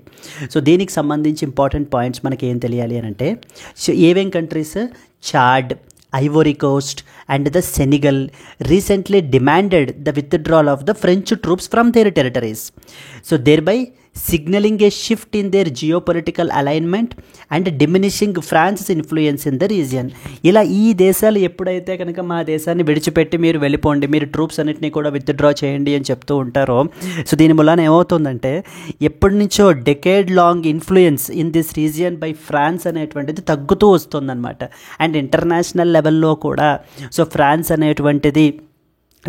సో దీనికి సంబంధించి ఇంపార్టెంట్ పాయింట్స్ మనకి ఏం తెలియాలి అని అంటే సో ఏవేం countries, Chad, Ivory Coast and the Senegal recently demanded the withdrawal of the French troops from their territories. So thereby signaling a shift in their geopolitical alignment and diminishing France's influence in the region. ఇలా ఈ దేశాలు ఎప్పుడైతే కనుక మా దేశాన్ని విడిచిపెట్టి మీరు వెళ్ళిపోండి, మీరు ట్రూప్స్ అన్నిటినీ కూడా విత్డ్రా చేయండి అని చెప్తూ ఉంటారో సో దీని మూలాన ఏమవుతుందంటే ఎప్పటి నుంచో decade long influence in this region by France అనేటువంటిది తగ్గుతూ వస్తుందన్నమాట. అండ్ ఇంటర్నేషనల్ లెవెల్లో కూడా సో ఫ్రాన్స్ అనేటువంటిది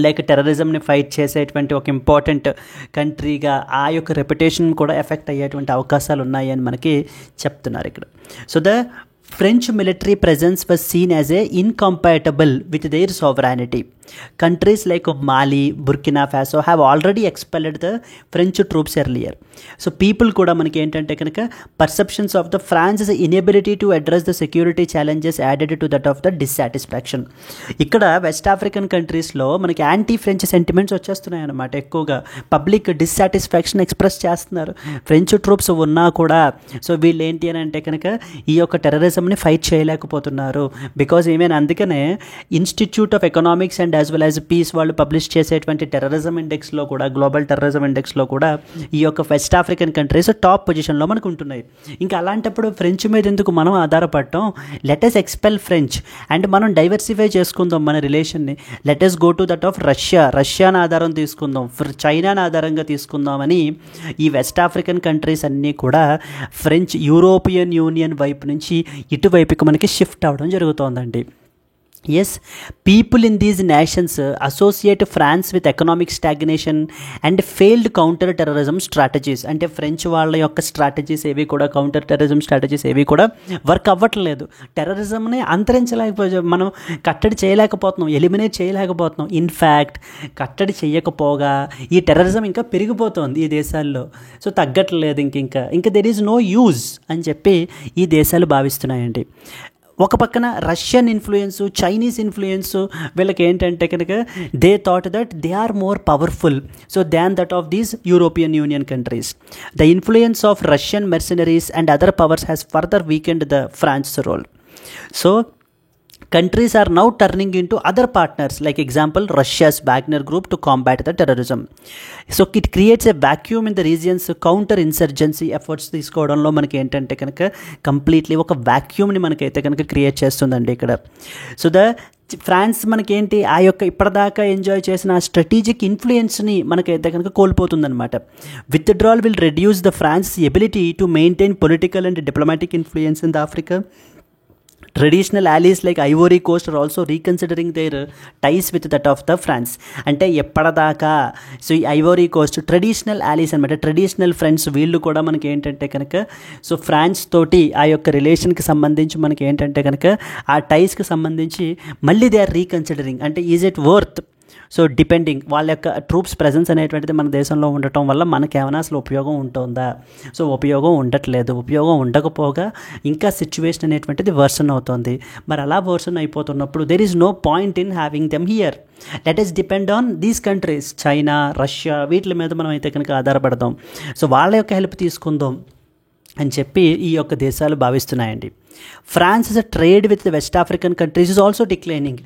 లైక్ టెర్రరిజంని ఫైట్ చేసేటువంటి ఒక ఇంపార్టెంట్ కంట్రీగా ఆ యొక్క రెప్యుటేషన్ కూడా ఎఫెక్ట్ అయ్యేటువంటి అవకాశాలు ఉన్నాయి అని మనకి చెప్తున్నారు ఇక్కడ. So the French military presence was seen as incompatible with their sovereignty. Countries like Mali, Burkina Faso have already expelled the French troops earlier. So people kuda manaki entante kanaka perceptions of the France's inability to address the security challenges added to that of the dissatisfaction. ikkada West African countries lo manaki anti French sentiments వచ్చేస్తున్నాయి అన్నమాట. ఎక్కువగా పబ్లిక్ డిస్సాటిస్ఫాక్షన్ ఎక్స్ప్రెస్ చేస్తున్నారు. ఫ్రెంచ్ ట్రూప్స్ ఉన్నా కూడా సో వీళ్ళు ఏంటి అని అంటే కనుక ఈ యొక్క టెర్రరిజంని ఫైట్ చేయలేకపోతున్నారు. బికాజ్ ఈవెన్ అందుకనే institute of economics and as well as peace వాళ్ళు పబ్లిష్ చేసేటువంటి టెర్రరిజం ఇండెక్స్లో కూడా, గ్లోబల్ టెర్రరిజం ఇండెక్స్లో కూడా ఈ యొక్క వెస్ట్ ఆఫ్రికన్ కంట్రీస్ టాప్ పొజిషన్లో మనకు ఉంటున్నాయి. ఇంకా అలాంటప్పుడు ఫ్రెంచ్ మీద ఎందుకు మనం ఆధారపడటం? లెటెస్ ఎక్స్పెల్ ఫ్రెంచ్ అండ్ మనం డైవర్సిఫై చేసుకుందాం మన రిలేషన్ని. Let's go to that of రష్యాని ఆధారం తీసుకుందాం, చైనాని ఆధారంగా తీసుకుందామని ఈ వెస్ట్ ఆఫ్రికన్ కంట్రీస్ అన్నీ కూడా ఫ్రెంచ్ యూరోపియన్ యూనియన్ వైపు నుంచి ఇటువైపుకి మనకి షిఫ్ట్ అవ్వడం జరుగుతోందండి. Yes, people in these nations associate France with economic stagnation and failed counter-terrorism strategies. అంటే ఫ్రెంచ్ వాళ్ళ యొక్క స్ట్రాటజీస్ ఏవి కూడా కౌంటర్ టెర్రరిజం స్ట్రాటజీస్ ఏవి కూడా వర్క్ అవ్వట్లేదు. టెర్రరిజంని అంతరించలేకపోతే మనం కట్టడి చేయలేకపోతున్నాం, ఎలిమినేట్ చేయలేకపోతున్నాం. ఇన్ఫ్యాక్ట్ కట్టడి చేయకపోగా ఈ టెర్రరిజం ఇంకా పెరిగిపోతుంది ఈ దేశాల్లో. సో తగ్గట్లేదు ఇంకా దెర్ ఈజ్ నో యూజ్ అని చెప్పి ఈ దేశాలు భావిస్తున్నాయండి. ఒక పక్కన రష్యన్ ఇన్ఫ్లుయెన్స్, చైనీస్ ఇన్ఫ్లుయెన్స్ వీళ్ళకి ఏంటంటే కనుక they thought that they are more powerful so than that of these European Union countries. The influence of Russian mercenaries and other powers has further weakened the France role. So countries are now turning into other partners, like example Russia's Wagner group to combat the terrorism. So it creates a vacuum in the region's counter insurgency efforts తీసుకోవడంలో మనకి ఏంటంటే కనుక కంప్లీట్లీ ఒక వాక్యూమ్ని మనకైతే కనుక క్రియేట్ చేస్తుందండి ఇక్కడ. సో ఫ్రాన్స్ మనకేంటి ఆ యొక్క ఇప్పటిదాకా ఎంజాయ్ చేసిన స్ట్రాటజిక్ ఇన్ఫ్లుయెన్స్ని మనకైతే కనుక కోల్పోతుందన్నమాట. Withdrawal will reduce the France ability to maintain political and diplomatic influence in the Africa. Traditional allies like Ivory Coast are also reconsidering their ties with that of the France. అంటే ఎప్పటిదాకా సో ఈ ఐవోరీ కోస్ట్ ట్రెడిషనల్ allies అనమాట, ట్రెడిషనల్ ఫ్రెండ్స్ వీళ్ళు కూడా మనకి ఏంటంటే కనుక సో ఫ్రాన్స్ తోటి ఆ యొక్క రిలేషన్కి సంబంధించి మనకి ఏంటంటే కనుక ఆ టైస్కి సంబంధించి మళ్ళీ దే ఆర్ రీకన్సిడరింగ్. అంటే is it worth so depending వాళ్ళ యొక్క ట్రూప్స్ ప్రెజెన్స్ అనేటువంటిది మన దేశంలో ఉండటం వల్ల మనకేమైనా అసలు ఉపయోగం ఉంటుందా? సో ఉపయోగం ఉండట్లేదు. ఉపయోగం ఉండకపోగా ఇంకా సిచ్యువేషన్ అనేటువంటిది వర్సన్ అవుతుంది. మరి అలా వర్సన్ అయిపోతున్నప్పుడు there is no point in having them here. Let us depend on these countries, China, Russia, వీటి మీద మనం అయితే కనుక ఆధారపడదాం. సో వాళ్ళ యొక్క హెల్ప్ తీసుకుందాం అని చెప్పి ఈ యొక్క దేశాలు భావిస్తున్నాయండి. France trade with West African countries is also declining.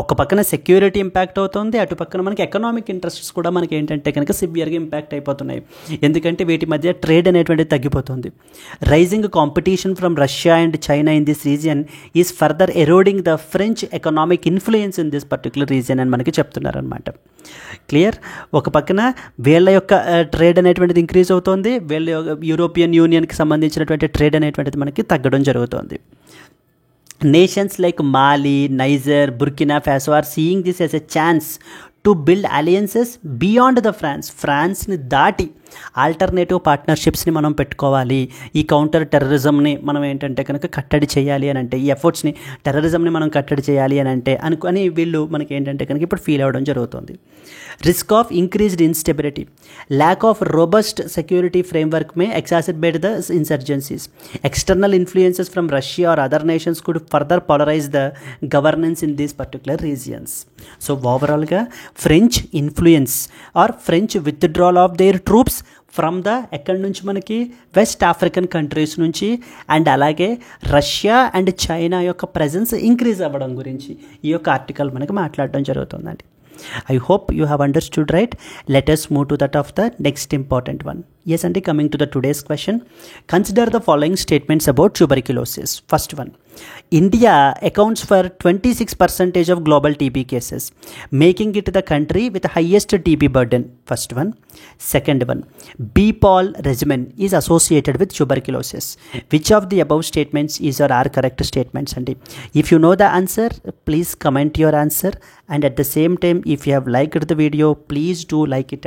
ఒక పక్కన సెక్యూరిటీ ఇంపాక్ట్ అవుతుంది, అటు పక్కన మనకి ఎకనామిక్ ఇంట్రెస్ట్స్ కూడా మనకి ఏంటంటే కనుక సివియర్గా ఇంపాక్ట్ అయిపోతున్నాయి. ఎందుకంటే వీటి మధ్య ట్రేడ్ అనేటువంటిది తగ్గిపోతుంది. Rising competition from Russia and China in this region is further eroding the French economic influence in this particular region అని మనకి చెప్తున్నారనమాట. క్లియర్? ఒక పక్కన వీళ్ళ యొక్క ట్రేడ్ అనేటువంటిది ఇంక్రీజ్ అవుతుంది, వీళ్ళ యూరోపియన్ యూనియన్కి సంబంధించినటువంటి ట్రేడ్ అనేటువంటిది మనకి తగ్గడం జరుగుతుంది. Nations like Mali, Niger, Burkina Faso are seeing this as a chance to build alliances beyond the ఫ్రాన్స్ని దాటి ఆల్టర్నేటివ్ పార్ట్నర్షిప్స్ని మనం పెట్టుకోవాలి. ఈ కౌంటర్ టెర్రరిజంని మనం ఏంటంటే కనుక కట్టడి చేయాలి అని అంటే, ఈ ఎఫర్ట్స్ని టెర్రరిజంని మనం కట్టడి చేయాలి అని అంటే అనుకొని వీళ్ళు మనకి ఏంటంటే కనుక ఇప్పుడు ఫీల్ అవ్వడం జరుగుతుంది. Risk of increased instability, lack of robust security framework may exacerbate the insurgencies. External influences from Russia or other nations could further polarize the governance in these particular regions. So ఓవరాల్గా French influence or French withdrawal of their troops from the ఎక్కడి నుంచి మనకి వెస్ట్ ఆఫ్రికన్ కంట్రీస్ నుంచి అండ్ అలాగే రష్యా అండ్ చైనా యొక్క ప్రెజెన్స్ ఇంక్రీజ్ అవ్వడం గురించి ఈ యొక్క ఆర్టికల్ మనకి మాట్లాడడం జరుగుతుందండి. I hope you have understood, right? Let us move to that of the next important one. Yes, and coming to the today's question, consider the following statements about tuberculosis. First one, India accounts for 26% of global TB cases, making it the country with the highest TB burden. First one. Second one, B-Pol regimen is associated with tuberculosis. Which of the above statements is or are correct statements? And if you know the answer, please comment your answer. And at the same time, if you have liked the video, please do like it,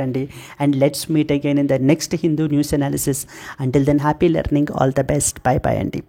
and let's meet again in the next Hindu news analysis. Until then, happy learning. All the best. Bye bye, Andy.